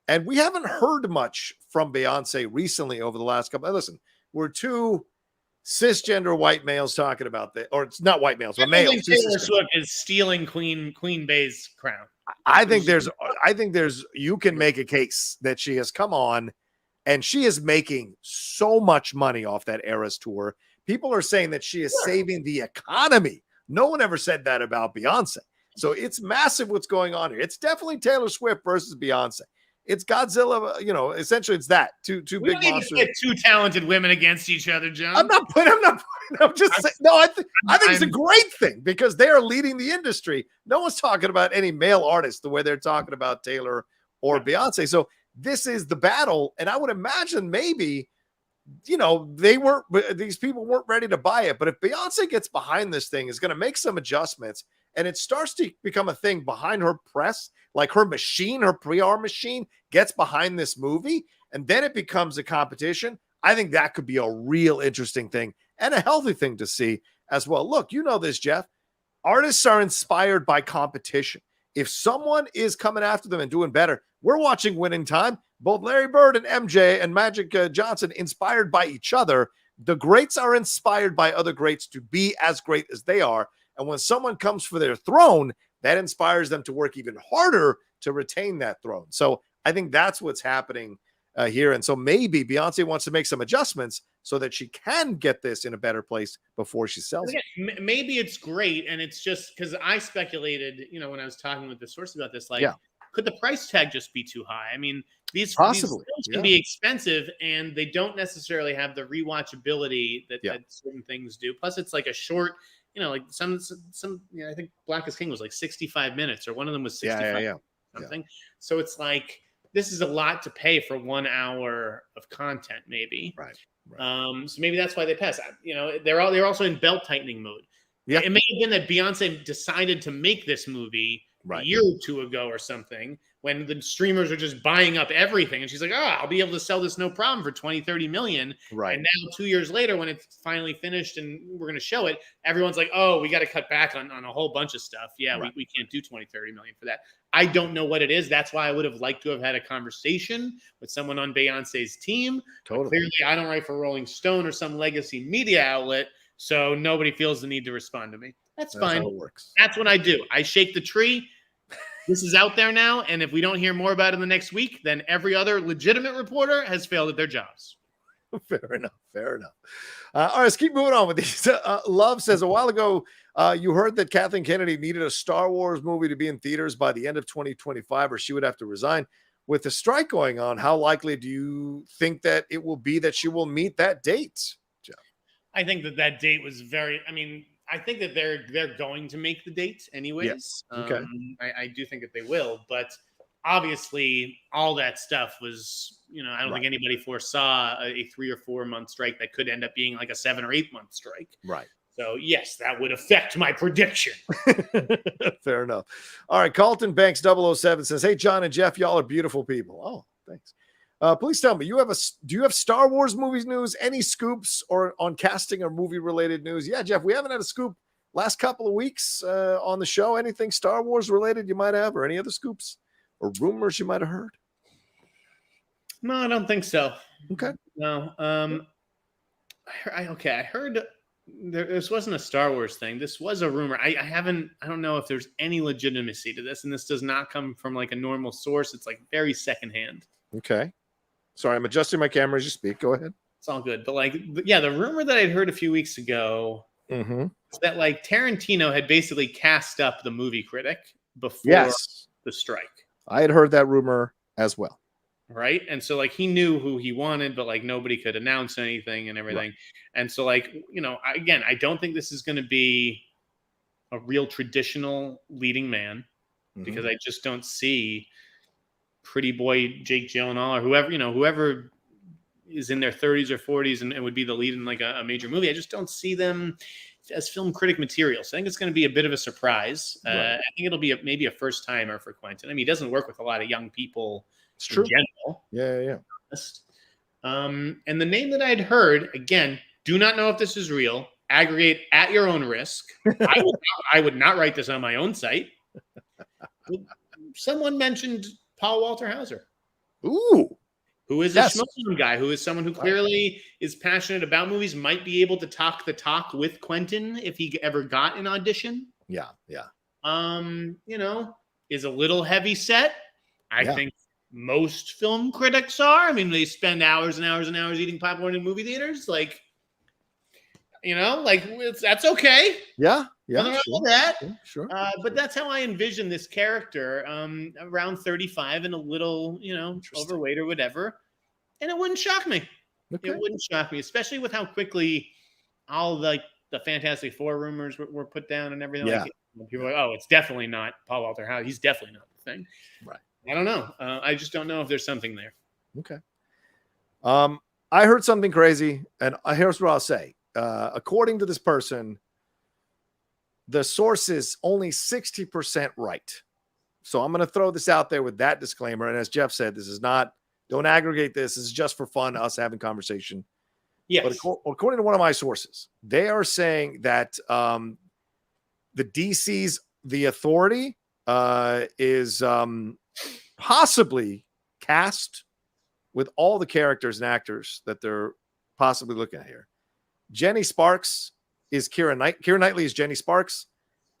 And we haven't heard much from Beyonce recently over the last couple. Listen, we're two cisgender white males talking about that, or it's not white males, but males. Taylor Swift is stealing Queen Bey's crown. I think there's you can make a case that she has come on and she is making so much money off that Eras tour. People are saying that she is saving the economy. No one ever said that about Beyonce. So it's massive what's going on here. It's definitely Taylor Swift versus Beyonce. It's Godzilla, essentially it's that. Two big monsters. Get two talented women against each other, John. I'm just saying, no, I think it's a great thing because they are leading the industry. No one's talking about any male artists the way they're talking about Taylor or Beyonce. So this is the battle. And I would imagine maybe, these people weren't ready to buy it. But if Beyonce gets behind this thing, is going to make some adjustments and it starts to become a thing behind her press, like her machine, her PR machine gets behind this movie, and then it becomes a competition. I think that could be a real interesting thing and a healthy thing to see as well. Look, you know this, Jeff. Artists are inspired by competition. If someone is coming after them and doing better, we're watching Winning Time. Both Larry Bird and MJ and Magic Johnson inspired by each other. The greats are inspired by other greats to be as great as they are. And when someone comes for their throne, that inspires them to work even harder to retain that throne. So I think that's what's happening here. And so maybe Beyonce wants to make some adjustments so that she can get this in a better place before she sells it. Maybe it's great. And it's just because I speculated, when I was talking with the source about this, could the price tag just be too high? I mean, these films can be expensive and they don't necessarily have the rewatchability that certain things do. Plus it's like a short, like some, I think Black is King was like 65 minutes or one of them was 65 something. So it's like, this is a lot to pay for 1 hour of content, maybe. Right. So maybe that's why they pass. They're also in belt tightening mode. Yeah. It may have been that Beyonce decided to make this movie a year or two ago or something when the streamers are just buying up everything. And she's like, I'll be able to sell this no problem for 20, 30 million. Right. And now 2 years later, when it's finally finished and we're going to show it, everyone's like, we got to cut back on a whole bunch of stuff. Yeah, we can't do 20, 30 million for that. I don't know what it is. That's why I would have liked to have had a conversation with someone on Beyonce's team. Totally. Clearly, I don't write for Rolling Stone or some legacy media outlet, so nobody feels the need to respond to me. That's fine. How it works. That's what I do. I shake the tree. This is out there now, and if we don't hear more about it in the next week, then every other legitimate reporter has failed at their jobs. Fair enough. Fair enough. All right, let's keep moving on with these. Love says a while ago, you heard that Kathleen Kennedy needed a Star Wars movie to be in theaters by the end of 2025, or she would have to resign. With the strike going on, how likely do you think that it will be that she will meet that date, Jeff? I think that date was very. I mean, I think that they're going to make the date anyways. Yes. Okay. I do think that they will, but obviously all that stuff was, I don't think anybody foresaw a 3 or 4 month strike that could end up being like a 7 or 8 month strike. Right. So yes, that would affect my prediction. Fair enough. All right. Carlton Banks 007 says, "Hey, John and Jeff, y'all are beautiful people." Oh, thanks. Please tell me, do you have Star Wars movies news? Any scoops or on casting or movie related news? Yeah, Jeff, we haven't had a scoop last couple of weeks on the show. Anything Star Wars related you might have, or any other scoops or rumors you might have heard? No, I don't think so. Okay. No. I heard this wasn't a Star Wars thing. This was a rumor. I don't know if there's any legitimacy to this, and this does not come from like a normal source. It's like very secondhand. Okay. Sorry, I'm adjusting my camera as you speak. Go ahead. It's all good. But the rumor that I'd heard a few weeks ago is that like Tarantino had basically cast up the movie critic before the strike. I had heard that rumor as well. Right. And so like he knew who he wanted, but like nobody could announce anything and everything. Right. And so like, again, I don't think this is going to be a real traditional leading man because I just don't see pretty boy Jake Gyllenhaal or whoever is in their 30s or 40s and would be the lead in like a major movie. I just don't see them as film critic material. So I think it's going to be a bit of a surprise. Right. I think it'll be maybe a first timer for Quentin. I mean, he doesn't work with a lot of young people. It's true. In general. Yeah. And the name that I'd heard, again, do not know if this is real. Aggregate at your own risk. I would not write this on my own site. Someone mentioned Paul Walter Hauser. Ooh. Who is a schmoem guy, who is someone who clearly is passionate about movies, might be able to talk the talk with Quentin if he ever got an audition. Yeah. Is a little heavy set. I think most film critics are. I mean, they spend hours and hours and hours eating popcorn in movie theaters. That's okay. Yeah. Nothing wrong with that. Sure. But that's how I envision this character, around 35 and a little, overweight or whatever. And it wouldn't shock me. Okay. It wouldn't shock me, especially with how quickly all the Fantastic Four rumors were put down and everything. Yeah. People are like, oh, it's definitely not Paul Walter Hauser. He's definitely not the thing. Right. I don't know. I just don't know if there's something there. Okay. I heard something crazy, and here's what I'll say. According to this person, the source is only 60% right. So I'm going to throw this out there with that disclaimer. And as Jeff said, don't aggregate this. This is just for fun, us having conversation. Yes. But according to one of my sources, they are saying that the DC's The Authority is possibly cast with all the characters and actors that they're possibly looking at here. Jenny Sparks is Keira Knightley is Jenny Sparks.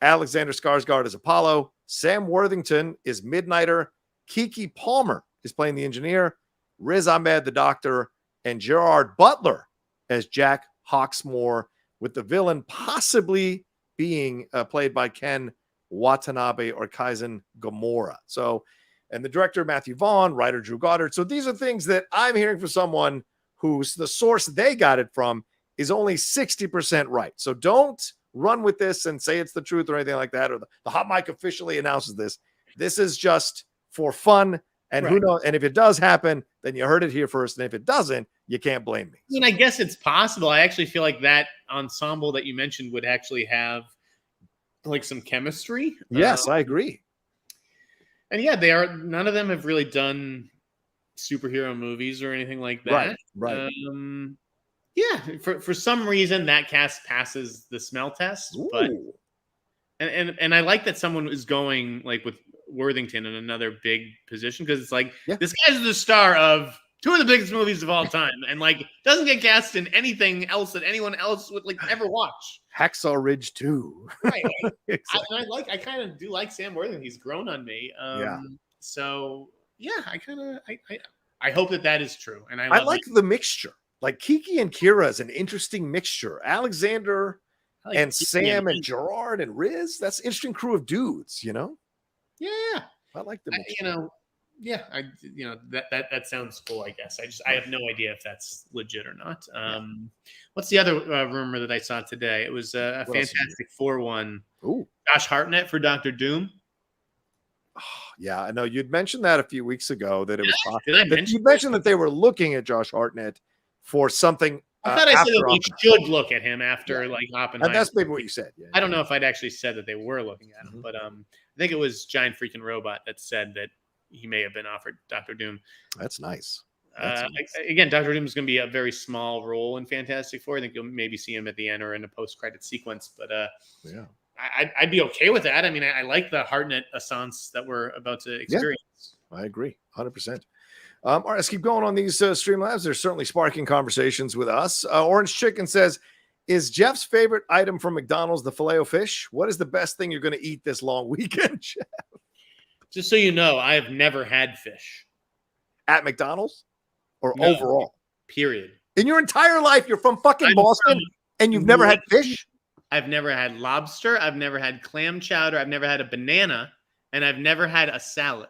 Alexander Skarsgård is Apollo. Sam Worthington is Midnighter. Keke Palmer is playing the engineer. Riz Ahmed, the doctor, and Gerard Butler as Jack Hawksmoor, with the villain possibly being played by Ken Watanabe or Kaizen Gamora. So, and the director, Matthew Vaughn, writer, Drew Goddard. So these are things that I'm hearing from someone who's the source they got it from is only 60% right. So don't run with this and say it's the truth or anything like that, or the Hot Mic officially announces this. This is just for fun. And who knows? And if it does happen, then you heard it here first. And if it doesn't, you can't blame me. I mean, I guess it's possible. I actually feel like that ensemble that you mentioned would actually have like some chemistry. Yes, I agree. And yeah, none of them have really done superhero movies or anything like that. Right. Yeah, for some reason that cast passes the smell test. Ooh. But and I like that someone is going like with Worthington in another big position, because it's like this guy's the star of two of the biggest movies of all time, and like doesn't get cast in anything else that anyone else would like ever watch. Hacksaw Ridge 2. Right. Exactly. I kind of do like Sam Worthington. He's grown on me. So yeah, I hope that is true, and I like the mixture. Like Kiki and Kira is an interesting mixture. Alexander and Sam and Gerard and Riz. That's an interesting crew of dudes, you know? Yeah. I like them. That sounds cool, I guess. I have no idea if that's legit or not. What's the other rumor that I saw today? It was a Fantastic Four one. Ooh. Josh Hartnett for Dr. Doom. Oh, yeah, I know you'd mentioned that a few weeks ago that it was possible. You mentioned that they were looking at Josh Hartnett for something. I thought I said that we should look at him after like Oppenheimer. And that's maybe what you said. Yeah. I don't know if I'd actually said that they were looking at him, but I think it was Giant Freaking Robot that said that he may have been offered Dr. Doom. That's nice. Again, Dr. Doom is going to be a very small role in Fantastic Four. I think you'll maybe see him at the end or in a post-credit sequence, but I'd be okay with that. I mean, I like the Hartnett assance that we're about to experience. I agree, 100%. All right, let's keep going on these StreamLabs. They're certainly sparking conversations with us. Orange Chicken says, is Jeff's favorite item from McDonald's the Filet-O-Fish? What is the best thing you're going to eat this long weekend, Jeff? Just so you know, I have never had fish. At McDonald's? Or overall? Period. In your entire life, you're from fucking Boston, and you've never had fish? I've never had lobster. I've never had clam chowder. I've never had a banana. And I've never had a salad.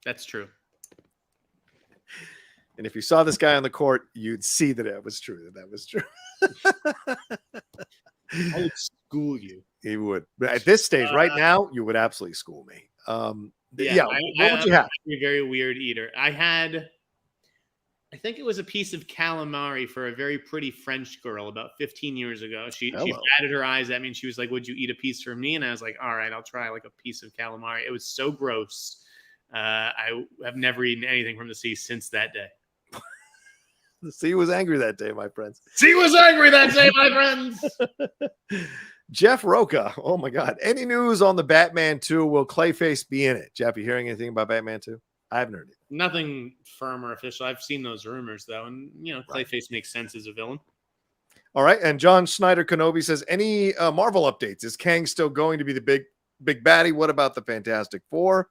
That's true. And if you saw this guy on the court, you'd see that it was true. That was true. I would school you. He would. But at this stage, right now, you would absolutely school me. What would you have? I'm a very weird eater. I think it was a piece of calamari for a very pretty French girl about 15 years ago. She batted her eyes at me and she was like, would you eat a piece for me? And I was like, all right, I'll try like a piece of calamari. It was so gross. I have never eaten anything from the sea since that day. The sea was angry that day, my friends. Sea was angry that day, my friends. Jeff Rocha. Oh, my God. Any news on the Batman 2? Will Clayface be in it? Jeff, you hearing anything about Batman 2? I haven't heard it. Nothing firm or official. I've seen those rumors, though. And, Clayface makes sense as a villain. All right. And John Sneider Kenobi says, any Marvel updates? Is Kang still going to be the big baddie? What about the Fantastic Four?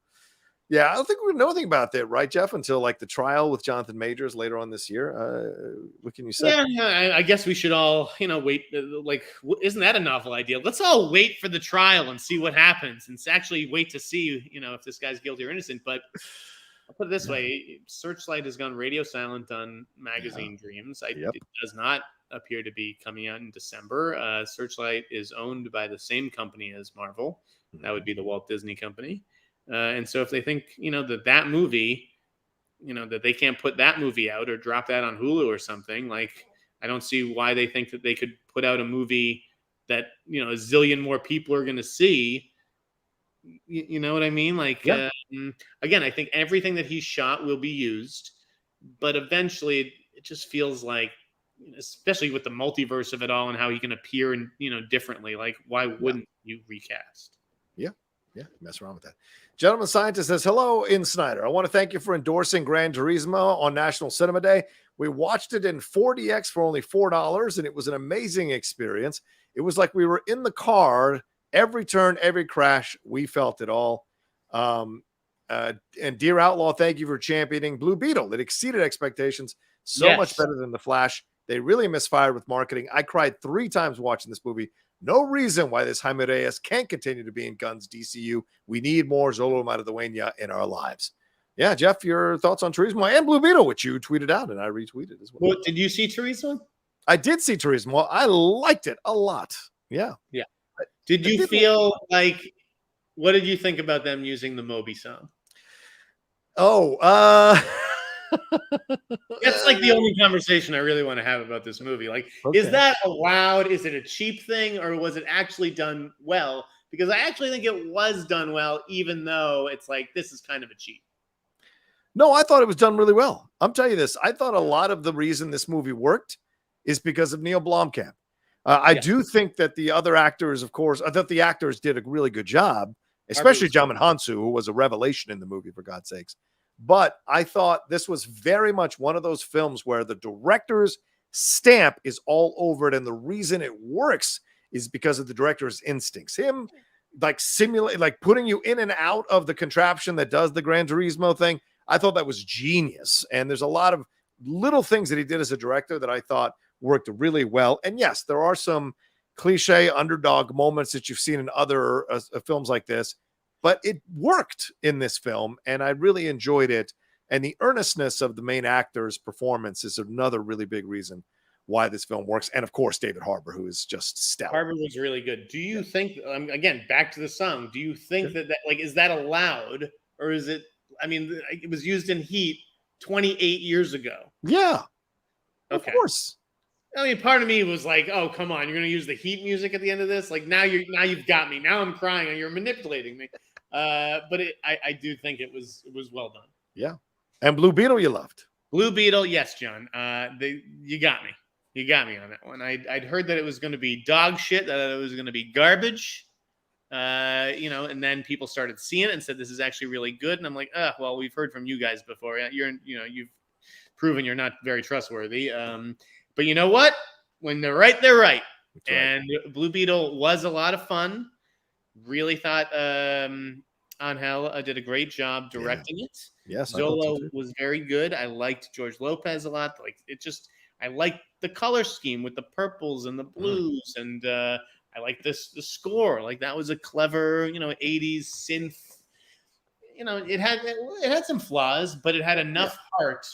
Yeah, I don't think we know anything about that, right, Jeff? Until like the trial with Jonathan Majors later on this year. What can you say? Yeah, I guess we should all, wait. Isn't that a novel idea? Let's all wait for the trial and see what happens, and actually wait to see, if this guy's guilty or innocent. But I'll put it this way: Searchlight has gone radio silent on Magazine Dreams. It does not appear to be coming out in December. Searchlight is owned by the same company as Marvel. That would be the Walt Disney Company. And so if they think, that movie, that they can't put that movie out or drop that on Hulu or something, like, I don't see why they think that they could put out a movie that, a zillion more people are going to see. You know what I mean? Like, again, I think everything that he shot will be used, but eventually it just feels like, especially with the multiverse of it all and how he can appear and, differently, like, why wouldn't you recast? Yeah, mess around with that. Gentleman Scientist says, hello in Sneider. I want to thank you for endorsing Gran Turismo on National Cinema Day. We watched it in 4DX for only $4, and it was an amazing experience. It was like we were in the car, every turn, every crash. We felt it all. And Dear Outlaw, thank you for championing Blue Beetle. It exceeded expectations much better than The Flash. They really misfired with marketing. I cried 3 times watching this movie. No reason why this Jaime Reyes can't continue to be in Gunn's DCU. We need more Zolo Mataduena in our lives. Yeah, Jeff, your thoughts on Turismo and Blue Beetle, which you tweeted out and I retweeted as well. Did you see Turismo? I did see Turismo. I liked it a lot. Yeah. Yeah. Did you feel like, what did you think about them using the Moby song? That's like the only conversation I really want to have about this movie. Like, is that allowed? Is it a cheap thing, or was it actually done well? Because I actually think it was done well, even though it's like, this is kind of a cheat. No, I thought it was done really well. I'm telling you this. I thought a lot of the reason this movie worked is because of Neil Blomkamp. I do think that the other actors, of course, I thought the actors did a really good job, especially Jamin Hansu, who was a revelation in the movie, for God's sakes. But I thought this was very much one of those films where the director's stamp is all over it. And the reason it works is because of the director's instincts. Him putting you in and out of the contraption that does the Gran Turismo thing. I thought that was genius. And there's a lot of little things that he did as a director that I thought worked really well. And yes, there are some cliche underdog moments that you've seen in other films like this, but it worked in this film, and I really enjoyed it. And the earnestness of the main actor's performance is another really big reason why this film works. And of course, David Harbour, who is just stellar. Harbour was really good. Do you think, again, back to the song, do you think that like, is that allowed, or is it, I mean, it was used in Heat 28 years ago. Yeah. Okay. Of course. I mean, part of me was like, oh, come on, you're going to use the Heat music at the end of this? Like, now you've got me. Now I'm crying and you're manipulating me. But I do think it was well done. Yeah. And Blue Beetle you loved. Blue Beetle, yes, John. You got me. You got me on that one. I'd heard that it was going to be dog shit, that it was going to be garbage, and then people started seeing it and said this is actually really good. And I'm like, well, we've heard from you guys before. You've proven you're not very trustworthy. But you know what? When they're right, they're right. Right. And Blue Beetle was a lot of fun. Really thought Angel did a great job directing it. Yes, Zolo was very good. I liked George Lopez a lot. I liked the color scheme with the purples and the blues, and I liked the score. Like, that was a clever, 80s synth. It had some flaws, but it had enough heart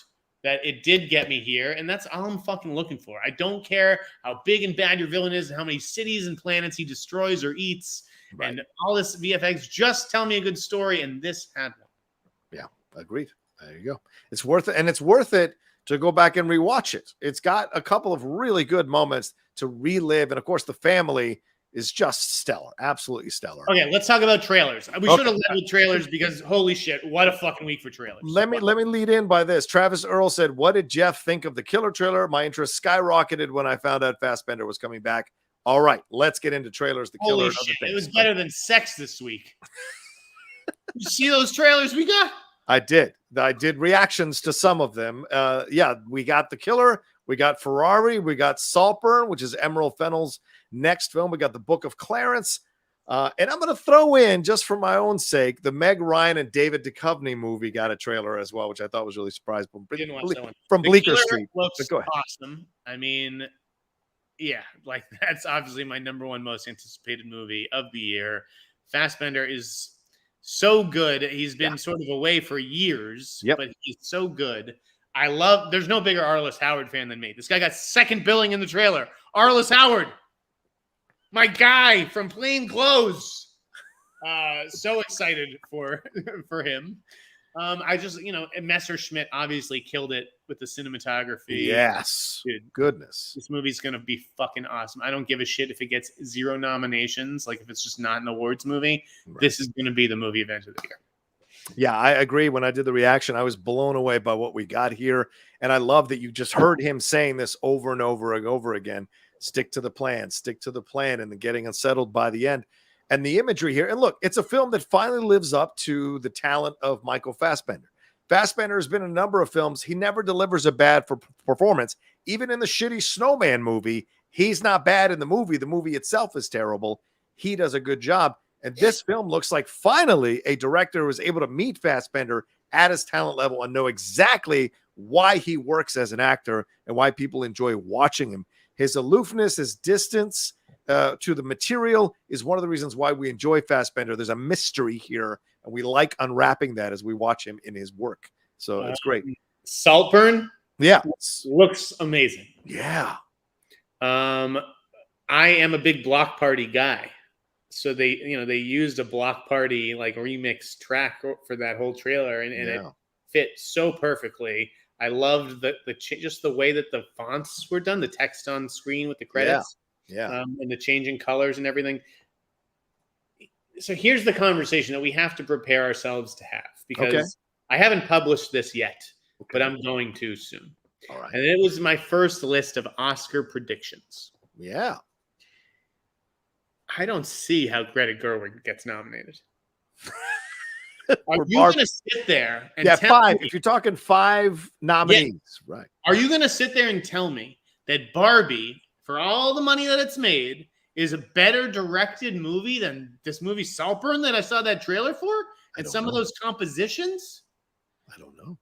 that it did get me here, and that's all I'm fucking looking for. I don't care how big and bad your villain is, and how many cities and planets he destroys or eats, and all this VFX. Just tell me a good story, and this had one. Yeah, agreed. There you go. It's worth it, and it's worth it to go back and rewatch it. It's got a couple of really good moments to relive, and of course, the family is just stellar, absolutely stellar. Okay, let's talk about trailers. We should have led with trailers because holy shit, what a fucking week for trailers. Let me lead in by this. Travis Earl said, "What did Jeff think of the Killer trailer? My interest skyrocketed when I found out Fassbender was coming back." All right, let's get into trailers. The Killer. Holy shit, it was better than Sex this week. You see those trailers we got? I did reactions to some of them. We got the Killer, we got Ferrari, we got Saltburn, which is Emerald Fennell's next film. We got the Book of Clarence, and I'm going to throw in, just for my own sake, the Meg Ryan and David Duchovny movie got a trailer as well, which I thought was really surprising. From Bleecker Street. Looks awesome. I mean, yeah, like, that's obviously my number one most anticipated movie of the year. Fassbender is so good. He's been sort of away for years, but he's so good. There's no bigger Arliss Howard fan than me. This guy got second billing in the trailer. Arliss Howard, my guy from Plain Clothes. So excited for him. I just, Messerschmitt obviously killed it with the cinematography. Yes. Dude, goodness. This movie's going to be fucking awesome. I don't give a shit if it gets 0 nominations. Like, if it's just not an awards movie, this is going to be the movie event of the year. Yeah, I agree. When I did the reaction, I was blown away by what we got here. And I love that you just heard him saying this over and over and over again. Stick to the plan, and then getting unsettled by the end. And the imagery here. And look, it's a film that finally lives up to the talent of Michael Fassbender. Fassbender has been in a number of films. He never delivers a bad performance. Even in the shitty Snowman movie, he's not bad in the movie. The movie itself is terrible. He does a good job. And this film looks like finally a director was able to meet Fassbender at his talent level and know exactly why he works as an actor and why people enjoy watching him. His aloofness, his distance to the material is one of the reasons why we enjoy Fassbender. There's a mystery here, and we like unwrapping that as we watch him in his work. So it's great. Saltburn, looks amazing. Yeah. I am a big Block Party guy, so they used a Block Party like remix track for that whole trailer, and it fit so perfectly. I loved just the way that the fonts were done, the text on screen with the credits. And the changing colors and everything. So here's the conversation that we have to prepare ourselves to have, because I haven't published this yet, but I'm going to soon. All right. And it was my first list of Oscar predictions. Yeah. I don't see how Greta Gerwig gets nominated. Are you going to sit there and tell 5? me, if you're talking 5 nominees, right? Are you going to sit there and tell me that Barbie, for all the money that it's made, is a better directed movie than this movie Saltburn that I saw that trailer for? And some of those compositions? I don't know.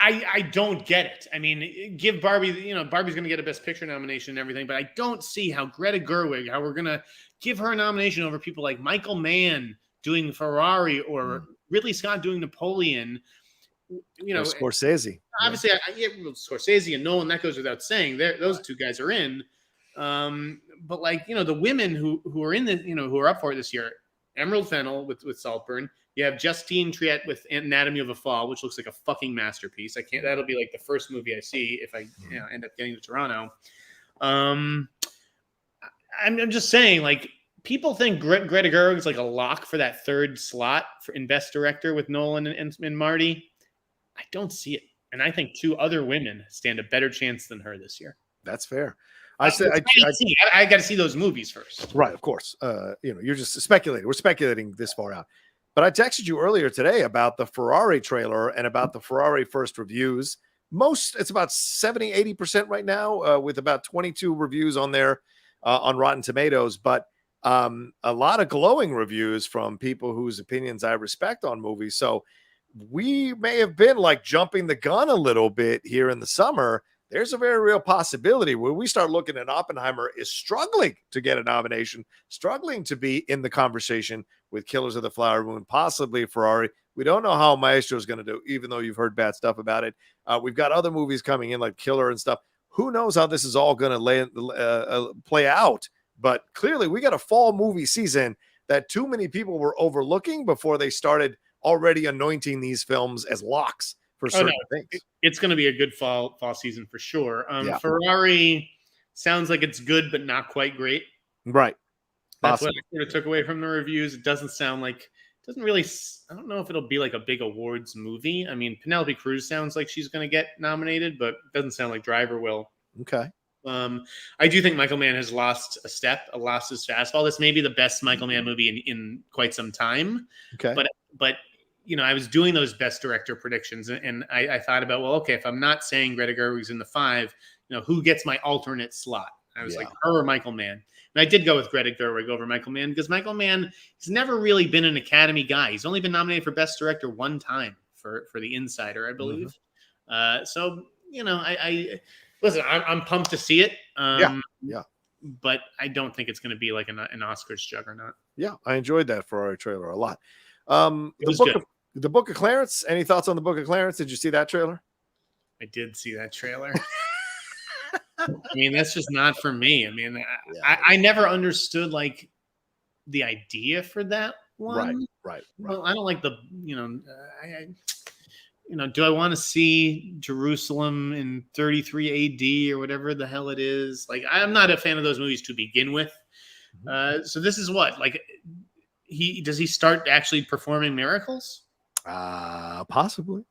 I don't get it. I mean, give Barbie, Barbie's going to get a Best Picture nomination and everything, but I don't see how Greta Gerwig, how we're going to give her a nomination over people like Michael Mann doing Ferrari or Ridley Scott doing Napoleon. Or Scorsese. Obviously, Scorsese and Nolan, that goes without saying. Those two guys are in. But like, the women who are in the, who are up for it this year, Emerald Fennell with Saltburn. You have Justine Triet with Anatomy of a Fall, which looks like a fucking masterpiece. That'll be like the first movie I see if I end up getting to Toronto. I'm just saying, like, people think Greta Gerwig is like a lock for that third slot in Best Director with Nolan and Marty. I don't see it. And I think two other women stand a better chance than her this year. That's fair. I got to see those movies first. Right, of course. You're just speculating. We're speculating this far out. But I texted you earlier today about the Ferrari trailer and about the Ferrari first reviews. It's about 70, 80% right now, with about 22 reviews on there on Rotten Tomatoes. But a lot of glowing reviews from people whose opinions I respect on movies. So we may have been like jumping the gun a little bit here in the summer. There's a very real possibility where we start looking at Oppenheimer is struggling to get a nomination, struggling to be in the conversation with Killers of the Flower Moon, possibly Ferrari. We don't know how Maestro is going to do, even though you've heard bad stuff about it. We've got other movies coming in like Killer and stuff. Who knows how this is all going to play out? But clearly we got a fall movie season that too many people were overlooking before they started already anointing these films as locks for certain things. It's going to be a good fall season for sure. Ferrari sounds like it's good, but not quite great. Right. That's what I sort of took away from the reviews. It doesn't really, I don't know if it'll be like a big awards movie. I mean, Penelope Cruz sounds like she's going to get nominated, but it doesn't sound like Driver will. Okay. I do think Michael Mann has lost his fastball. This may be the best Michael Mann movie in quite some time. Okay. But I was doing those Best Director predictions, and I thought about, well, okay, if I'm not saying Greta Gerwig's in the 5, who gets my alternate slot? I was like, her or Michael Mann. And I did go with Greta Gerwig over Michael Mann because Michael Mann has never really been an Academy guy. He's only been nominated for Best Director one time for The Insider, I believe. So, I listen, I'm pumped to see it. But I don't think it's going to be like an Oscars juggernaut. Yeah, I enjoyed that Ferrari trailer a lot. The Book of Clarence. Any thoughts on the Book of Clarence? Did you see that trailer? I did see that trailer. I mean, that's just not for me. I mean, I never understood like the idea for that one. Right. Well, I don't like the, do I want to see Jerusalem in 33 AD or whatever the hell it is? Like, I'm not a fan of those movies to begin with. So this is what, like, does he start actually performing miracles? Possibly.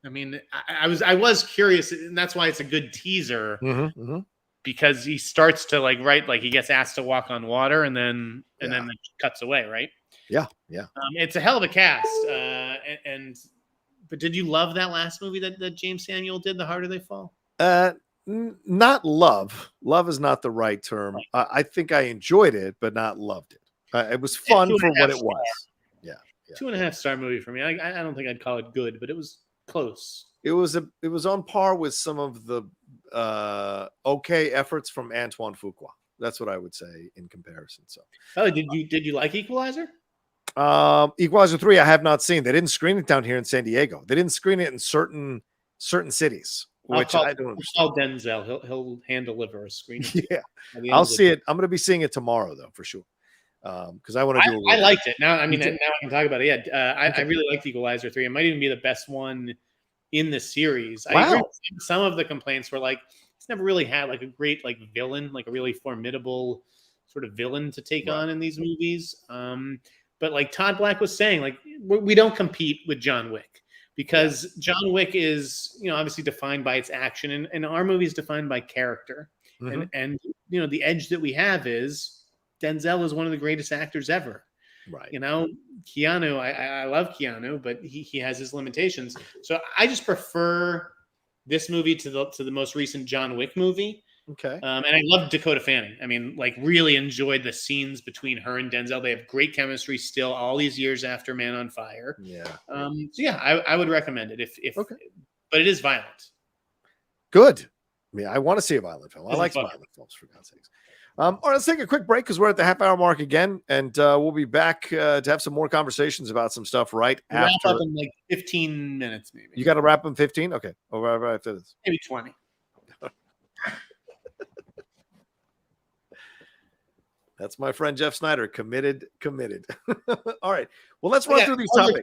I mean, I was curious, and that's why it's a good teaser because he starts to like he gets asked to walk on water, and then it cuts away, right? Yeah. It's a hell of a cast, but did you love that last movie that James Samuel did, The Harder They Fall? Not love. Love is not the right term. I think I enjoyed it, but not loved it. It was fun for what it was. Yeah. 2.5-star movie for me. I don't think I'd call it good, but it was close. It was on par with some of the okay efforts from Antoine Fuqua. That's what I would say in comparison. So, did you like Equalizer? Equalizer 3, I have not seen. They didn't screen it down here in San Diego. They didn't screen it in certain cities, which I don't understand. I'll call Denzel. He'll hand deliver a screen. Yeah, I'll see it. I'm going to be seeing it tomorrow though, for sure. Because I want to do. I liked it. Now I can talk about it. Yeah, I really liked Equalizer 3. It might even be the best one in the series. Wow. I agree with some of the complaints were like it's never really had like a great like villain, like a really formidable sort of villain to take on in these movies. But like Todd Black was saying, like we don't compete with John Wick because John Wick is obviously defined by its action, and our movie is defined by character. And the edge that we have is Denzel is one of the greatest actors ever. Right. Keanu, I love Keanu, but he has his limitations. So I just prefer this movie to the most recent John Wick movie. Okay. And I love Dakota Fanning. I mean, like really enjoyed the scenes between her and Denzel. They have great chemistry still all these years after Man on Fire. Yeah. So yeah, I would recommend it. If but it is violent. Good. I mean, I want to see a violent film. I like violent films, for God's sakes. All right, let's take a quick break because we're at the half-hour mark again, and we'll be back to have some more conversations about some stuff right after. Wrap up in like 15 minutes, maybe. You got to wrap in 15? Okay. Right after this. Maybe 20. That's my friend Jeff Sneider. Committed. All right. Well, let's run through these topics.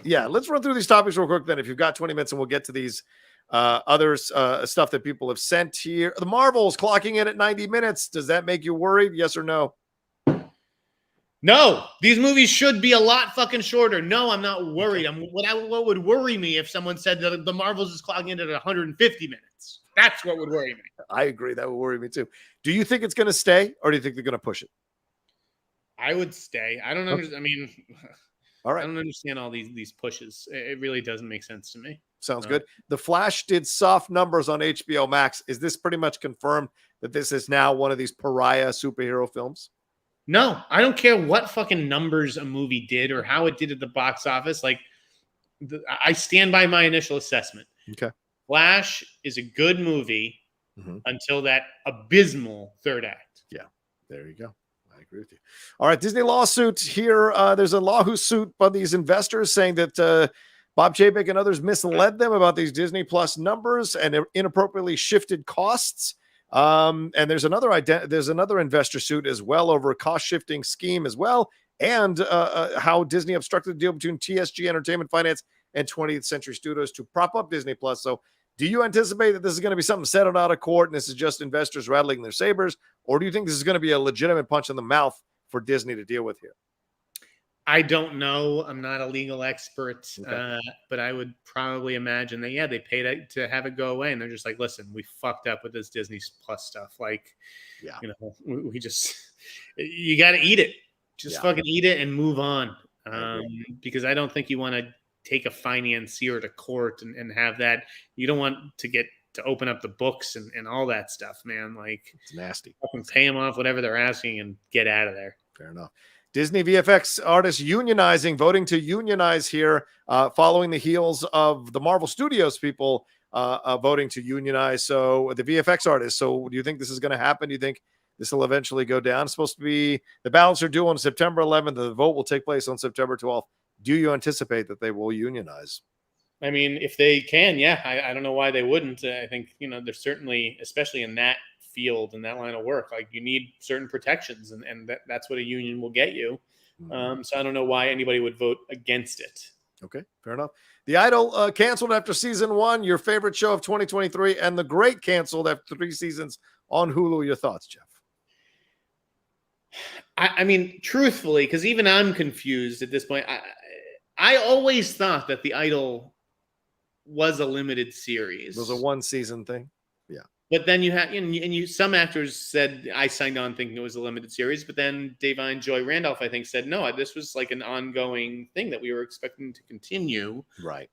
Yeah, let's run through these topics real quick then. If you've got 20 minutes, and we'll get to these others stuff that people have sent here. The Marvels clocking in at 90 minutes. Does that make you worried? Yes or no? No, these movies should be a lot fucking shorter. No, I'm not worried. What would worry me if someone said that the Marvels is clocking in at 150 minutes? That's what would worry me. I agree. That would worry me too. Do you think it's going to stay, or do you think they're going to push it? I would stay. I don't understand. I mean, all right. I don't understand all these pushes. It really doesn't make sense to me. Sounds good. The Flash did soft numbers on HBO Max. Is this pretty much confirmed that this is now one of these pariah superhero films? No, I don't care what fucking numbers a movie did or how it did at the box office. Like, I stand by my initial assessment. Okay. Flash is a good movie until that abysmal third act. Yeah, there you go. I agree with you. All right, Disney lawsuit here. There's a lawsuit by these investors saying that Bob Chapek and others misled them about these Disney Plus numbers and inappropriately shifted costs. And there's another investor suit as well over a cost shifting scheme as well, and how Disney obstructed the deal between TSG Entertainment Finance and 20th Century Studios to prop up Disney Plus. So, do you anticipate that this is going to be something settled out of court and this is just investors rattling their sabers, or do you think this is going to be a legitimate punch in the mouth for Disney to deal with here? I don't know. I'm not a legal expert, Okay. but I would probably imagine that, they paid to have it go away. And they're just like, listen, we fucked up with this Disney Plus stuff. Like, we just, you got to eat it. Just fucking eat it and move on. Because I don't think you want to take a financier to court and have that. You don't want to open up the books and all that stuff, man. Like, it's nasty. Fucking pay them off whatever they're asking and get out of there. Fair enough. Disney VFX artists unionizing, voting to unionize here, following the heels of the Marvel Studios people voting to unionize. So the VFX artists. So do you think this is going to happen? Do you think this will eventually go down? It's supposed to be the ballots are due on September 11th. The vote will take place on September 12th. Do you anticipate that they will unionize? I mean, if they can, I don't know why they wouldn't. I think, there's certainly, especially in that field and that line of work, like you need certain protections and that's what a union will get you. So I don't know why anybody would vote against it. Okay, fair enough. The Idol canceled after season 1, your favorite show of 2023, and The Great canceled after 3 seasons on Hulu. Your thoughts, Jeff? I mean, truthfully, because even I'm confused at this point. I always thought that The Idol was a limited series. It was a 1-season thing. Yeah. But then you had, some actors said, I signed on thinking it was a limited series, but then Davine Joy Randolph, I think, said, no, this was like an ongoing thing that we were expecting to continue. Right.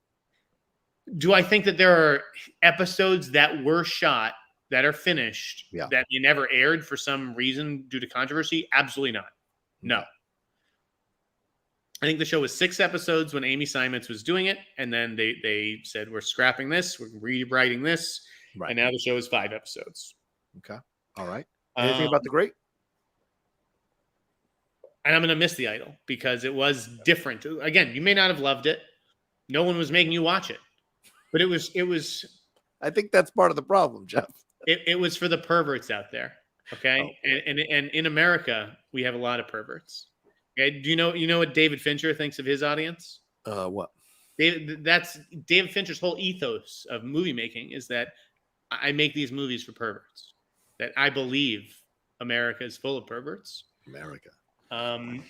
Do I think that there are episodes that were shot that are finished that they never aired for some reason due to controversy? Absolutely not. No. I think the show was 6 episodes when Amy Simons was doing it, and then they said, we're scrapping this, we're rewriting this, and now the show is 5 episodes. Okay. All right. Anything about The Great? And I'm going to miss The Idol because it was different. Again, you may not have loved it. No one was making you watch it. But it was. I think that's part of the problem, Jeff. It was for the perverts out there. Okay. Oh. And in America, we have a lot of perverts. Okay. Do you know what David Fincher thinks of his audience? What? That's David Fincher's whole ethos of movie making is that I make these movies for perverts. That I believe America is full of perverts.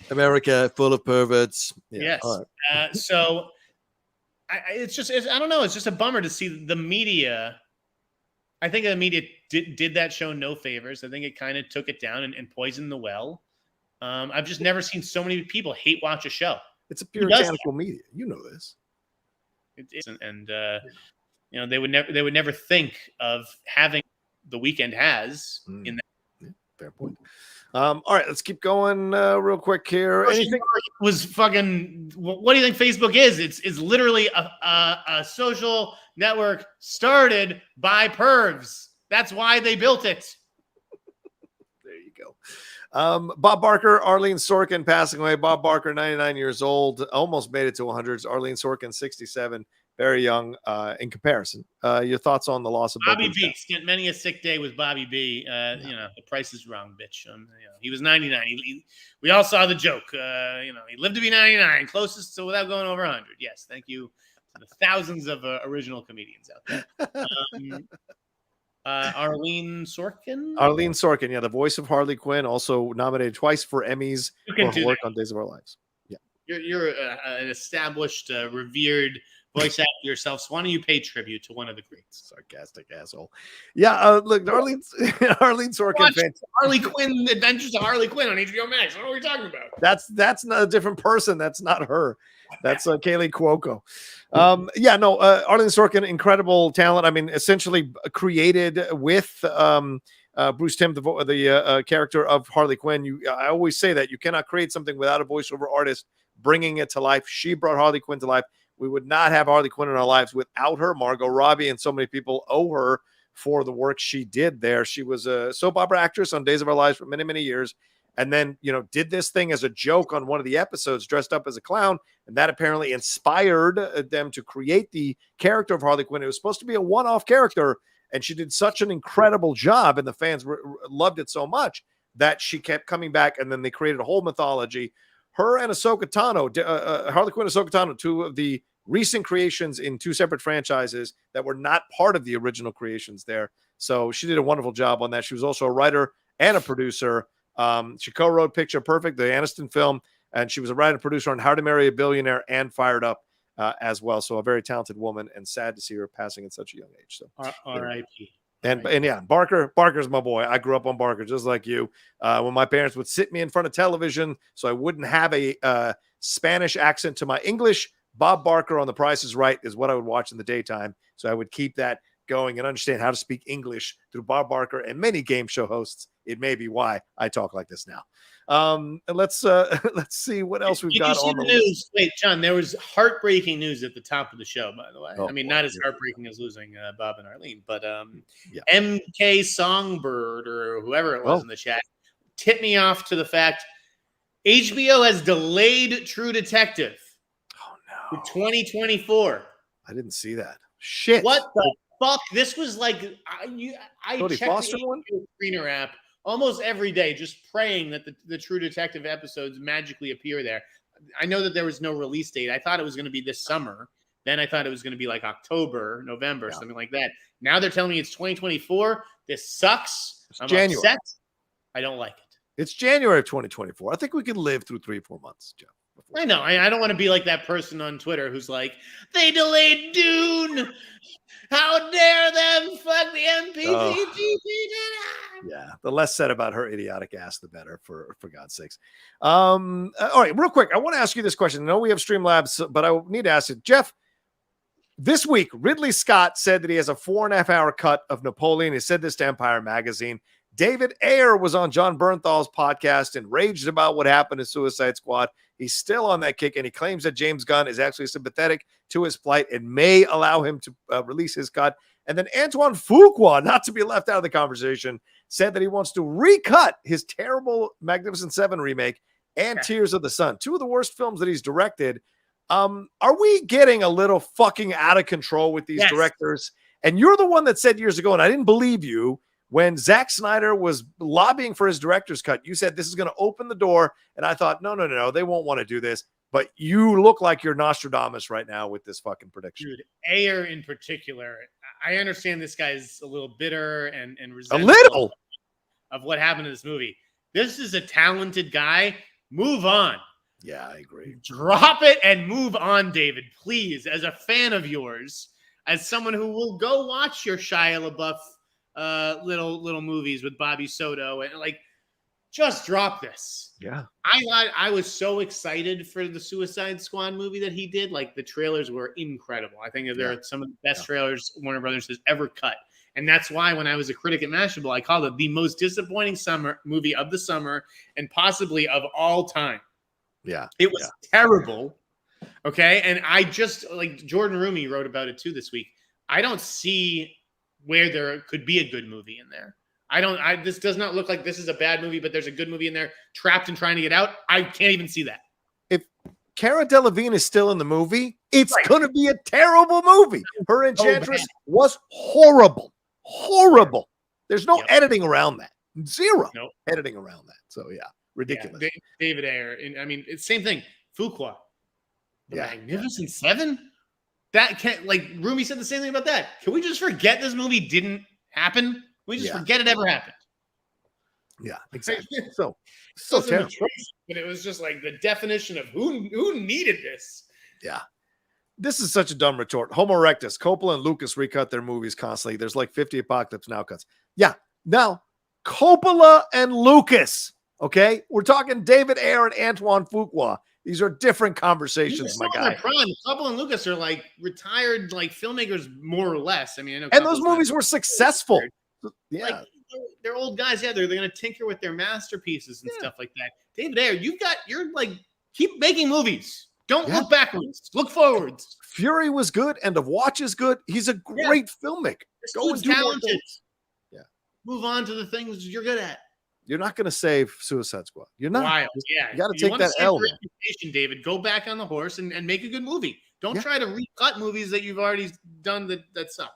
America full of perverts. Yeah. Yes. Right. So it's I don't know. It's just a bummer to see the media. I think the media did that show no favors. I think it kind of took it down and poisoned the well. I've just never seen so many people hate watch a show. It's a puritanical media. You know this. It isn't, and they would never think of having The Weeknd has in that. Yeah, fair point. All right, let's keep going real quick here. Anything was fucking? What do you think Facebook is? It's literally a social network started by pervs. That's why they built it. There you go. Bob Barker, Arleen Sorkin passing away. Bob Barker, 99 years old, almost made it to 100s. Arleen Sorkin, 67, very young in comparison. Your thoughts on the loss of Bobby B? Spent many a sick day with Bobby B. You know, the price is wrong, bitch. He was 99. We all saw the joke. He lived to be 99, closest to without going over 100. Yes, thank you to the thousands of original comedians out there. Arleen Sorkin, yeah, the voice of Harley Quinn, also nominated twice for Emmys for her work on Days of Our Lives. Yeah, you're an established, revered voice actor yourself. So why don't you pay tribute to one of the greats? Sarcastic asshole. Yeah, look, Arleen Sorkin. Harley Quinn, Adventures of Harley Quinn on HBO Max. What are we talking about? That's not a different person. That's not her. That's Kaylee Cuoco. Arleen Sorkin, incredible talent. I mean, essentially created with Bruce Timm, the character of Harley Quinn. I always say that you cannot create something without a voiceover artist bringing it to life. She brought Harley Quinn to life. We would not have Harley Quinn in our lives without her. Margot Robbie and so many people owe her for the work she did there. She was a soap opera actress on Days of Our Lives for many, many years. And then, did this thing as a joke on one of the episodes, dressed up as a clown. And that apparently inspired them to create the character of Harley Quinn. It was supposed to be a one-off character. And she did such an incredible job. And the fans loved it so much that she kept coming back. And then they created a whole mythology. Her and Ahsoka Tano, Harley Quinn and Ahsoka Tano, two of the recent creations in two separate franchises that were not part of the original creations there. So she did a wonderful job on that. She was also a writer and a producer. She co-wrote Picture Perfect, the Aniston film, and she was a writer and producer on How to Marry a Billionaire and Fired Up as well. So a very talented woman, and sad to see her passing at such a young age. So R.I.P. And yeah, Barker's my boy. I grew up on Barker just like you. When my parents would sit me in front of television so I wouldn't have a Spanish accent to my English, Bob Barker on The Price is Right is what I would watch in the daytime. So I would keep that going and understand how to speak English through Bob Barker and many game show hosts. It may be why I talk like this now. And let's see what else we've got on the news. Wait, John, there was heartbreaking news at the top of the show, by the way. Not as heartbreaking as losing Bob and Arleen, but MK Songbird or whoever it was in the chat tipped me off to the fact HBO has delayed True Detective to 2024. I didn't see that. Shit. What the fuck? This was like I Jodie checked Foster the one? screener app almost every day, just praying that the True Detective episodes magically appear there. I know that there was no release date. I thought it was going to be this summer. Then I thought it was going to be like October, November, something like that. Now they're telling me it's 2024. This sucks. I'm January. upset. I don't like it. It's January of 2024. I think we can live through 3-4 months, Jeff. I know. I don't want to be like that person on Twitter who's like, they delayed Dune. How dare them? Fuck the AMPTP. Yeah, the less said about her idiotic ass, the better, for God's sakes. All right, real quick, I want to ask you this question. I know we have Streamlabs, but I need to ask it. Jeff, this week, Ridley Scott said that he has a 4.5-hour cut of Napoleon. He said this to Empire Magazine. David Ayer was on John Bernthal's podcast and raged about what happened in Suicide Squad. He's still on that kick, and he claims that James Gunn is actually sympathetic to his plight and may allow him to release his cut. And then Antoine Fuqua, not to be left out of the conversation, said that he wants to recut his terrible Magnificent Seven remake and Tears of the Sun, two of the worst films that he's directed. Are we getting a little fucking out of control with these directors? And you're the one that said years ago, and I didn't believe you, when Zack Snyder was lobbying for his director's cut, you said this is going to open the door. And I thought, no, they won't want to do this. But you look like you're Nostradamus right now with this fucking prediction. Dude, Ayer in particular, I understand this guy's a little bitter and resentful a little of what happened in this movie. This is a talented guy. Move on. Yeah, I agree. Drop it and move on, David. Please, as a fan of yours, as someone who will go watch your Shia LaBeouf little movies with Bobby Soto and just drop this. Yeah. I was so excited for the Suicide Squad movie that he did. Like, the trailers were incredible. I think they're some of the best trailers Warner Brothers has ever cut. And that's why when I was a critic at Mashable, I called it the most disappointing summer movie of the summer and possibly of all time. Yeah. It was terrible. Okay. And I just, like Jordan Rumi wrote about it too this week. I don't see where there could be a good movie in there. This does not look like this is a bad movie, but there's a good movie in there trapped and trying to get out. I can't even see that. If Cara Delevingne is still in the movie, it's going to be a terrible movie. Her Enchantress was horrible. Horrible. There's no editing around that. Zero editing around that. So, yeah, ridiculous. Yeah, David Ayer. And I mean, it's same thing. Fuqua. The Magnificent Seven? That can't, like, Rumi said the same thing about that. Can we just forget this movie didn't happen? Can we just forget it ever happened? Yeah, exactly. So terrible. But it was just like the definition of who needed this. Yeah. This is such a dumb retort. Homo erectus, Coppola and Lucas recut their movies constantly. There's like 50 Apocalypse Now cuts. Yeah. Now, Coppola and Lucas, okay? We're talking David Ayer and Antoine Fuqua. These are different conversations, my guy. Prime. Coppola and Lucas are like retired like filmmakers, more or less. I mean, I know and those movies were successful. Yeah. Like, they're old guys. Yeah, they're going to tinker with their masterpieces and stuff like that. David Ayer, you're like, keep making movies. Don't look backwards. Look forwards. Fury was good. End of Watch is good. He's a great filmmaker. Go and do talented. Yeah. Move on to the things you're good at. You're not going to save Suicide Squad. You're not. Wild. Yeah. You got to take that L. David, go back on the horse and make a good movie. Don't try to recut movies that you've already done that suck.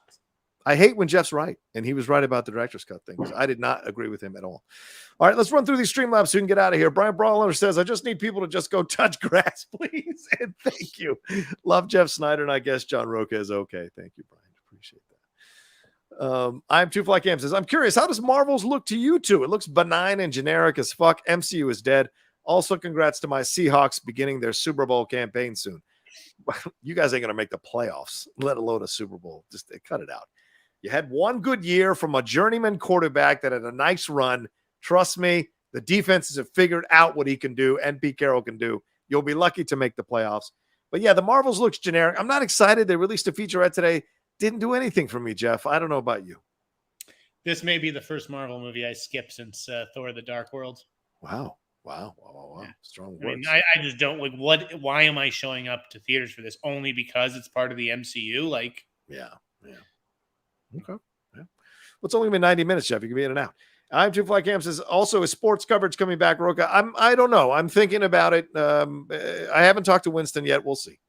I hate when Jeff's right, and he was right about the director's cut things. I did not agree with him at all. All right, let's run through these StreamLabs so we can get out of here. Brian Brawler says, I just need people to just go touch grass, please. And thank you. Love Jeff Sneider, and I guess John Rocha is okay. Thank you, Brian. Appreciate that. I'm Two Fly Cam says, I'm curious, how does Marvel's look to you two? It looks benign and generic as fuck. MCU is dead. Also, congrats to my Seahawks beginning their Super Bowl campaign soon. You guys ain't going to make the playoffs, let alone a Super Bowl. Just cut it out. You had one good year from a journeyman quarterback that had a nice run. Trust me, the defenses have figured out what he can do and Pete Carroll can do. You'll be lucky to make the playoffs. But yeah, the Marvels looks generic. I'm not excited. They released a featurette today. Didn't do anything for me, Jeff. I don't know about you. This may be the first Marvel movie I skipped since Thor: The Dark World. Wow. Yeah. Strong words. I mean, I just don't like why am I showing up to theaters for this? Only because it's part of the MCU? Like, yeah. Okay. Yeah. Well, it's only been 90 minutes, Jeff. You can be in and out. I'm Two Fly Cam says, also, is sports coverage coming back, Rocha? I don't know. I'm thinking about it. I haven't talked to Winston yet. We'll see.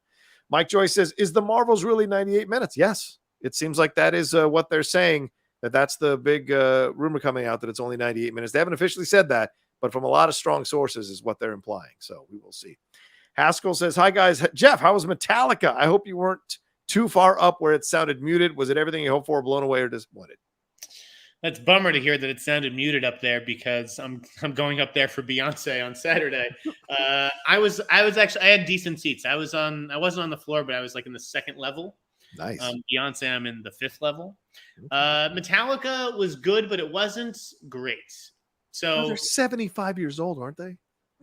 Mike Joyce says, is the Marvels really 98 minutes? Yes. It seems like that is what they're saying, that's the big rumor coming out, that it's only 98 minutes. They haven't officially said that, but from a lot of strong sources is what they're implying. So we will see. Haskell says, hi, guys. Jeff, how was Metallica? I hope you weren't too far up where it sounded muted. Was it everything you hoped for, blown away, or disappointed? That's a bummer to hear that it sounded muted up there because I'm going up there for Beyonce on Saturday. I was actually, I had decent seats. I wasn't on the floor, but I was like in the second level. Nice. Beyonce, I'm in the fifth level. Metallica was good, but it wasn't great. So they're 75 years old, aren't they?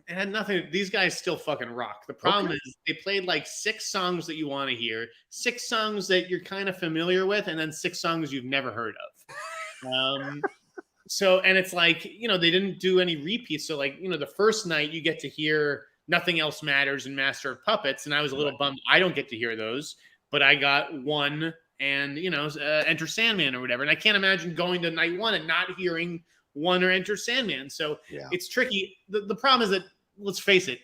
It had nothing. These guys still fucking rock. The problem is they played like 6 songs that you want to hear, 6 songs that you're kind of familiar with, and then 6 songs you've never heard of. So, and it's like, they didn't do any repeats. So like, the first night you get to hear Nothing Else Matters and Master of Puppets. And I was a little bummed I don't get to hear those, but I got one and, Enter Sandman or whatever. And I can't imagine going to night 1 and not hearing one or Enter Sandman. So it's tricky. The problem is that, let's face it,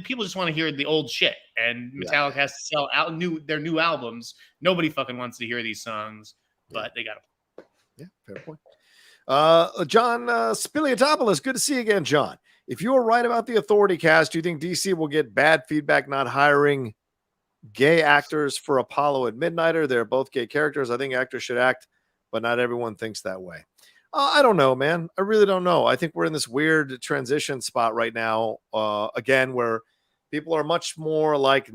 people just want to hear the old shit, and Metallica has to sell out their new albums. Nobody fucking wants to hear these songs, but they got to. Yeah, fair point. John Spiliotopoulos, good to see you again, John. If you were right about the Authority cast, do you think DC will get bad feedback not hiring gay actors for Apollo and Midnighter? They're both gay characters. I think actors should act, but not everyone thinks that way. I don't know, man. I really don't know. I think we're in this weird transition spot right now, again, where people are much more like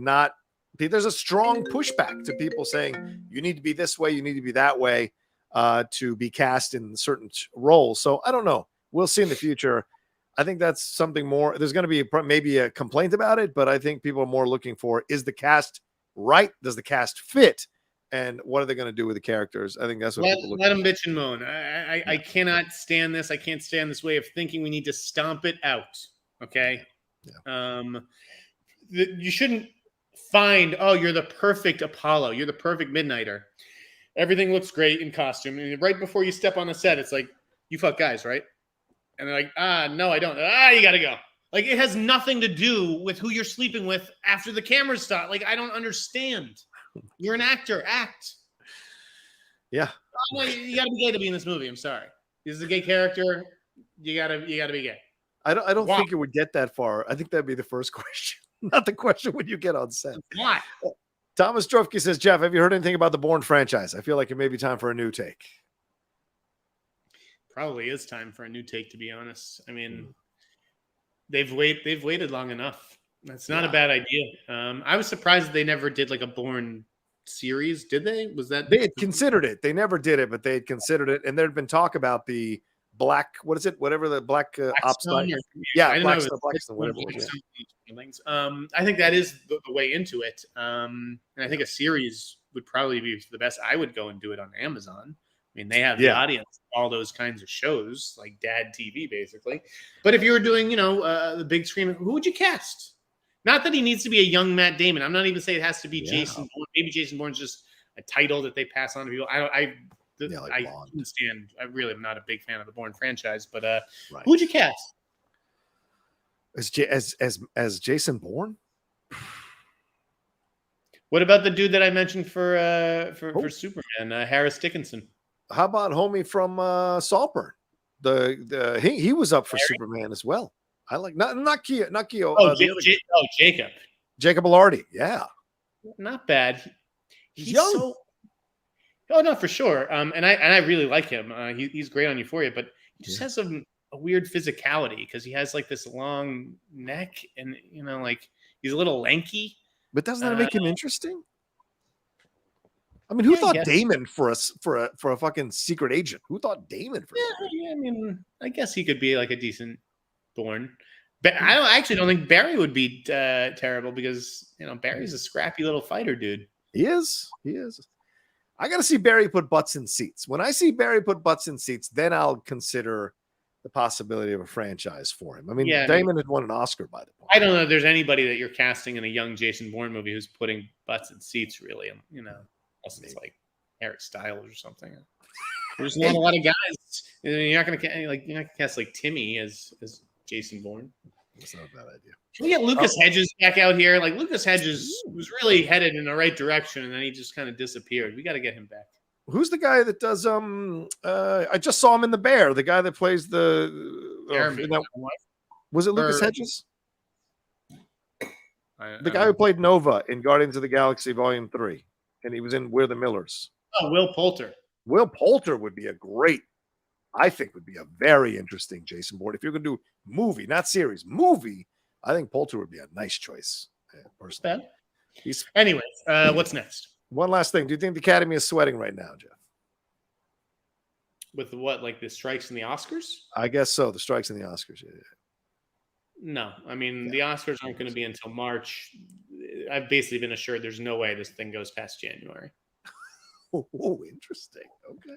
there's a strong pushback to people saying you need to be this way, you need to be that way to be cast in certain roles. So I don't know. We'll see in the future. I think that's something more. There's going to be maybe a complaint about it, but I think people are more looking for, is the cast right? Does the cast fit? and what are they going to do with the characters? I think that's what let them bitch and moan. I cannot stand this. I can't stand this way of thinking. We need to stomp it out. Okay. Yeah. You shouldn't find, oh, you're the perfect Apollo. You're the perfect Midnighter. Everything looks great in costume. And right before you step on the set, it's like, you fuck guys, right? And they're like, no, I don't. You got to go. Like, it has nothing to do with who you're sleeping with after the cameras stop. Like, I don't understand. You're an actor. Act. Yeah. You got to be gay to be in this movie. I'm sorry. This is a gay character. You gotta be gay. I don't think it would get that far. I think that'd be the first question, not the question when you get on set. Why? Thomas Strofke says, Jeff, have you heard anything about the Bourne franchise? I feel like it may be time for a new take. Probably is time for a new take, to be honest. I mean, they've waited long enough. That's not a bad idea. I was surprised that they never did like a Bourne series. Did they? Was that they had considered it? They never did it, but they had considered it, and there had been talk about the black. What is it? Whatever the black ops. Yeah, Blackstone, whatever. I think that is the way into it. And I think a series would probably be the best. I would go and do it on Amazon. I mean, they have the audience, all those kinds of shows, like Dad TV, basically. But if you were doing, the big screen, who would you cast? Not that he needs to be a young Matt Damon. I'm not even saying it has to be Jason Bourne. Maybe Jason Bourne's just a title that they pass on to people. I couldn't stand. I really am not a big fan of the Bourne franchise. But who would you cast? As Jason Bourne? What about the dude that I mentioned for Superman, Harris Dickinson? How about homie from Saltburn? He was up for Superman as well. I like not Keo. Jacob Elordi. Yeah, not bad. He's young. Oh no, for sure. And I really like him. He's great on Euphoria, but he just has a weird physicality because he has like this long neck, and like he's a little lanky. But doesn't that make him interesting? I mean, who thought Damon for a fucking secret agent? Who thought Damon for? I mean, I guess he could be like a decent Bourne. But I actually don't think Barry would be terrible because Barry's a scrappy little fighter dude. He is. I got to see Barry put butts in seats. When I see Barry put butts in seats, then I'll consider the possibility of a franchise for him. I mean, Damon had won an Oscar by the point. I don't know if there's anybody that you're casting in a young Jason Bourne movie who's putting butts in seats, really. Unless it's like Eric Styles or something. There's not a lot of guys. You're not gonna cast like Timmy as Jason Bourne. That's not a bad idea. Can we get Lucas Hedges back out here? Like Lucas Hedges was really headed in the right direction, and then he just kind of disappeared. We got to get him back. Who's the guy that does? I just saw him in The Bear. The guy that plays the. Was it Lucas Hedges? The guy who played Nova in Guardians of the Galaxy Volume 3, and he was in We're the Millers. Oh, Will Poulter. Will Poulter would be I think would be a very interesting Jason Bourne. If you're going to do movie, not series, movie, I think Poulter would be a nice choice. Personally. Anyways, what's next? One last thing. Do you think the Academy is sweating right now, Jeff? With what, like the strikes and the Oscars? I guess so. The strikes and the Oscars. Yeah. No, I mean, the Oscars aren't going to be until March. I've basically been assured there's no way this thing goes past January. Oh, interesting. Okay.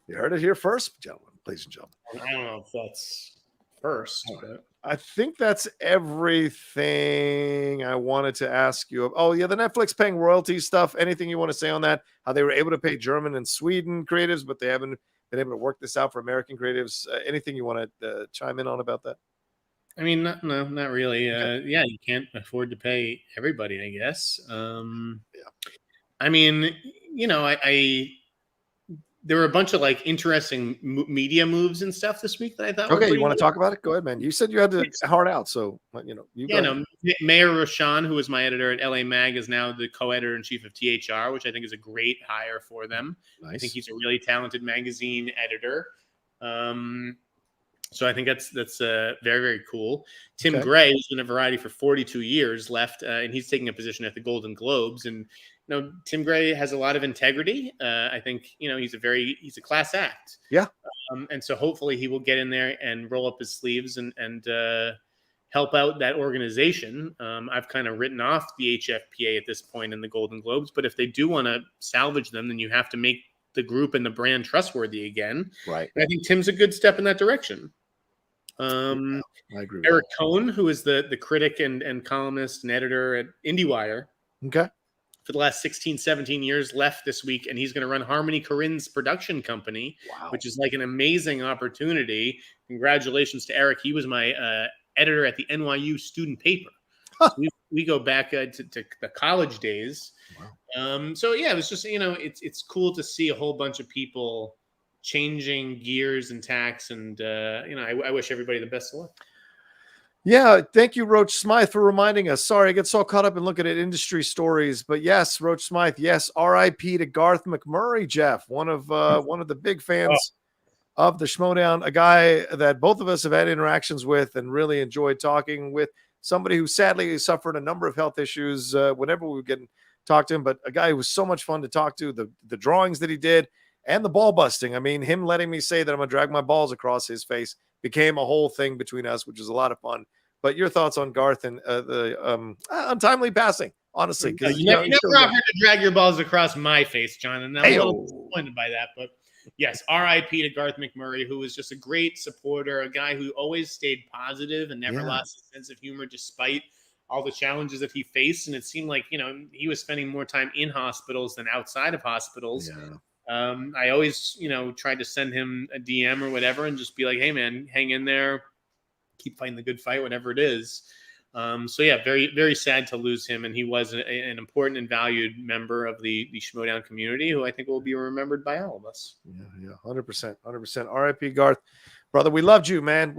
You heard it here first, gentlemen, ladies and gentlemen. I don't know if that's first. But... I think that's everything I wanted to ask you. Oh, yeah, the Netflix paying royalties stuff. Anything you want to say on that? How they were able to pay German and Sweden creatives, but they haven't been able to work this out for American creatives. Anything you want to chime in on about that? I mean, no, not really. Okay. Yeah, you can't afford to pay everybody, I guess. I mean, there were a bunch of like interesting media moves and stuff this week that I thought. Okay, you want to talk about it? Go ahead, man. You said you had to hard out, so Mayor Roshan, who was my editor at LA Mag, is now the co-editor in chief of THR, which I think is a great hire for them. Nice. I think he's a really talented magazine editor. So I think that's very, very cool. Tim Gray, who's been at Variety for 42 years, left, and he's taking a position at the Golden Globes. And Tim Gray has a lot of integrity. I think he's a class act. Yeah. And so hopefully he will get in there and roll up his sleeves and help out that organization. I've kind of written off the HFPA at this point in the Golden Globes, but if they do want to salvage them, then you have to make the group and the brand trustworthy again. Right. And I think Tim's a good step in that direction. I agree with Eric Cohn, who is the critic and columnist and editor at IndieWire. Okay. For the last 16, 17 years, left this week, and he's going to run Harmony Corinne's production company, which is like an amazing opportunity. Congratulations to Eric. He was my editor at the NYU student paper. So we go back to the college days. Wow. So yeah, it was just, it's cool to see a whole bunch of people changing gears and tacks, and I wish everybody the best of luck. Yeah, thank you, Roach Smythe, for reminding us. Sorry, I get so caught up in looking at industry stories, but yes, Roach Smythe, yes, R.I.P. to Garth McMurray, Jeff, one of the big fans of the Schmodown, a guy that both of us have had interactions with and really enjoyed talking with. Somebody who sadly suffered a number of health issues whenever we would get and talk to him, but a guy who was so much fun to talk to. The drawings that he did and the ball busting. I mean, him letting me say that I'm gonna drag my balls across his face became a whole thing between us, which was a lot of fun. But your thoughts on Garth and the untimely passing, honestly. You never offered to drag your balls across my face, John, and I'm a little disappointed by that. But yes, R.I.P. to Garth McMurray, who was just a great supporter, a guy who always stayed positive and never lost his sense of humor despite all the challenges that he faced. And it seemed like, he was spending more time in hospitals than outside of hospitals. Yeah. I always, tried to send him a DM or whatever and just be like, hey, man, hang in there. Keep fighting the good fight, whatever it is. So yeah, very, very sad to lose him. And he was an important and valued member of the Schmodown community, who I think will be remembered by all of us. Yeah, 100%. R.I.P. Garth, brother. We loved you, man.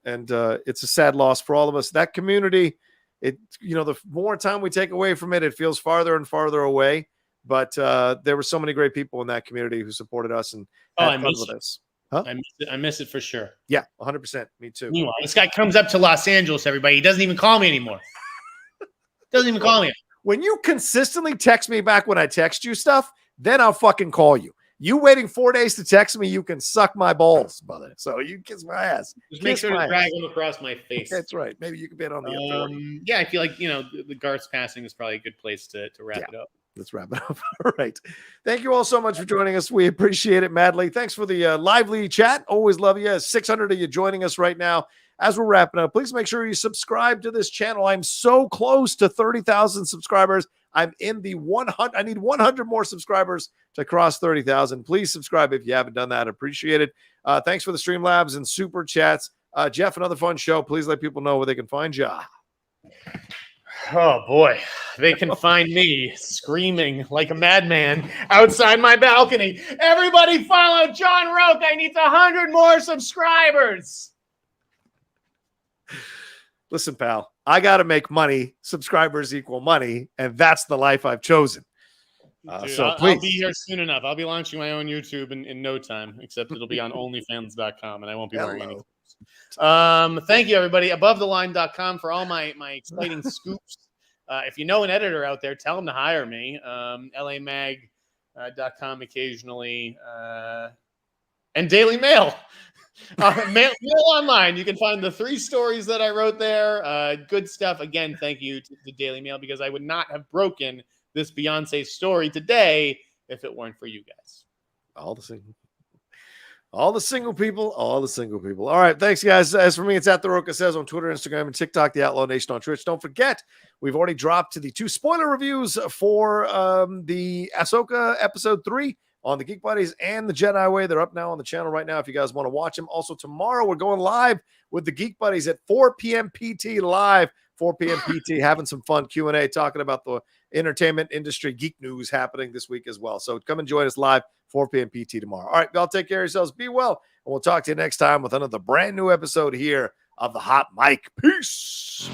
And it's a sad loss for all of us. That community, the more time we take away from it, it feels farther and farther away. But there were so many great people in that community who supported us and had fun with us. Huh? I miss it for sure. Yeah, 100%. Me too. Meanwhile, this guy comes up to Los Angeles, everybody. He doesn't even call me anymore. Doesn't even call me. When you consistently text me back when I text you stuff, then I'll fucking call you. You waiting 4 days to text me, you can suck my balls, brother. So you kiss my ass. Just make sure to drag him across my face. That's right. Maybe you can bet on the authority. Yeah, I feel like, the Garth's passing is probably a good place to wrap it up. Let's wrap it up. All right. Thank you all so much for joining us. We appreciate it madly. Thanks for the lively chat. Always love you. 600 of you joining us right now. As we're wrapping up, please make sure you subscribe to this channel. I'm so close to 30,000 subscribers. I'm in the 100. I need 100 more subscribers to cross 30,000. Please subscribe if you haven't done that. Appreciate it. Thanks for the StreamLabs and Super Chats. Jeff, another fun show. Please let people know where they can find you. Oh, boy. They can find me screaming like a madman outside my balcony. Everybody follow John Rocha. I need 100 more subscribers. Listen, pal, I got to make money. Subscribers equal money, and that's the life I've chosen. Dude, so please. I'll be here soon enough. I'll be launching my own YouTube in no time, except it'll be on onlyfans.com, and I won't be wearing any. Thank you, everybody. AboveTheLine.com for all my exciting scoops. If you know an editor out there, tell them to hire me. LAMag.com occasionally. And Daily Mail. Mail online. You can find the 3 stories that I wrote there. Good stuff. Again, thank you to the Daily Mail, because I would not have broken this Beyonce story today if it weren't for you guys. All the single people. All right. Thanks, guys. As for me, it's at The Rocha Says on Twitter, Instagram, and TikTok, The Outlaw Nation on Twitch. Don't forget, we've already dropped to the 2 spoiler reviews for the Ahsoka episode 3 on the Geek Buddies and the Jedi Way. They're up now on the channel right now if you guys want to watch them. Also, tomorrow we're going live with the Geek Buddies at 4 p.m. PT live. 4 p.m. PT, having some fun Q&A, talking about the entertainment industry geek news happening this week as well. So come and join us live, 4 p.m. PT tomorrow. All right, y'all take care of yourselves. Be well, and we'll talk to you next time with another brand new episode here of The Hot Mic. Peace.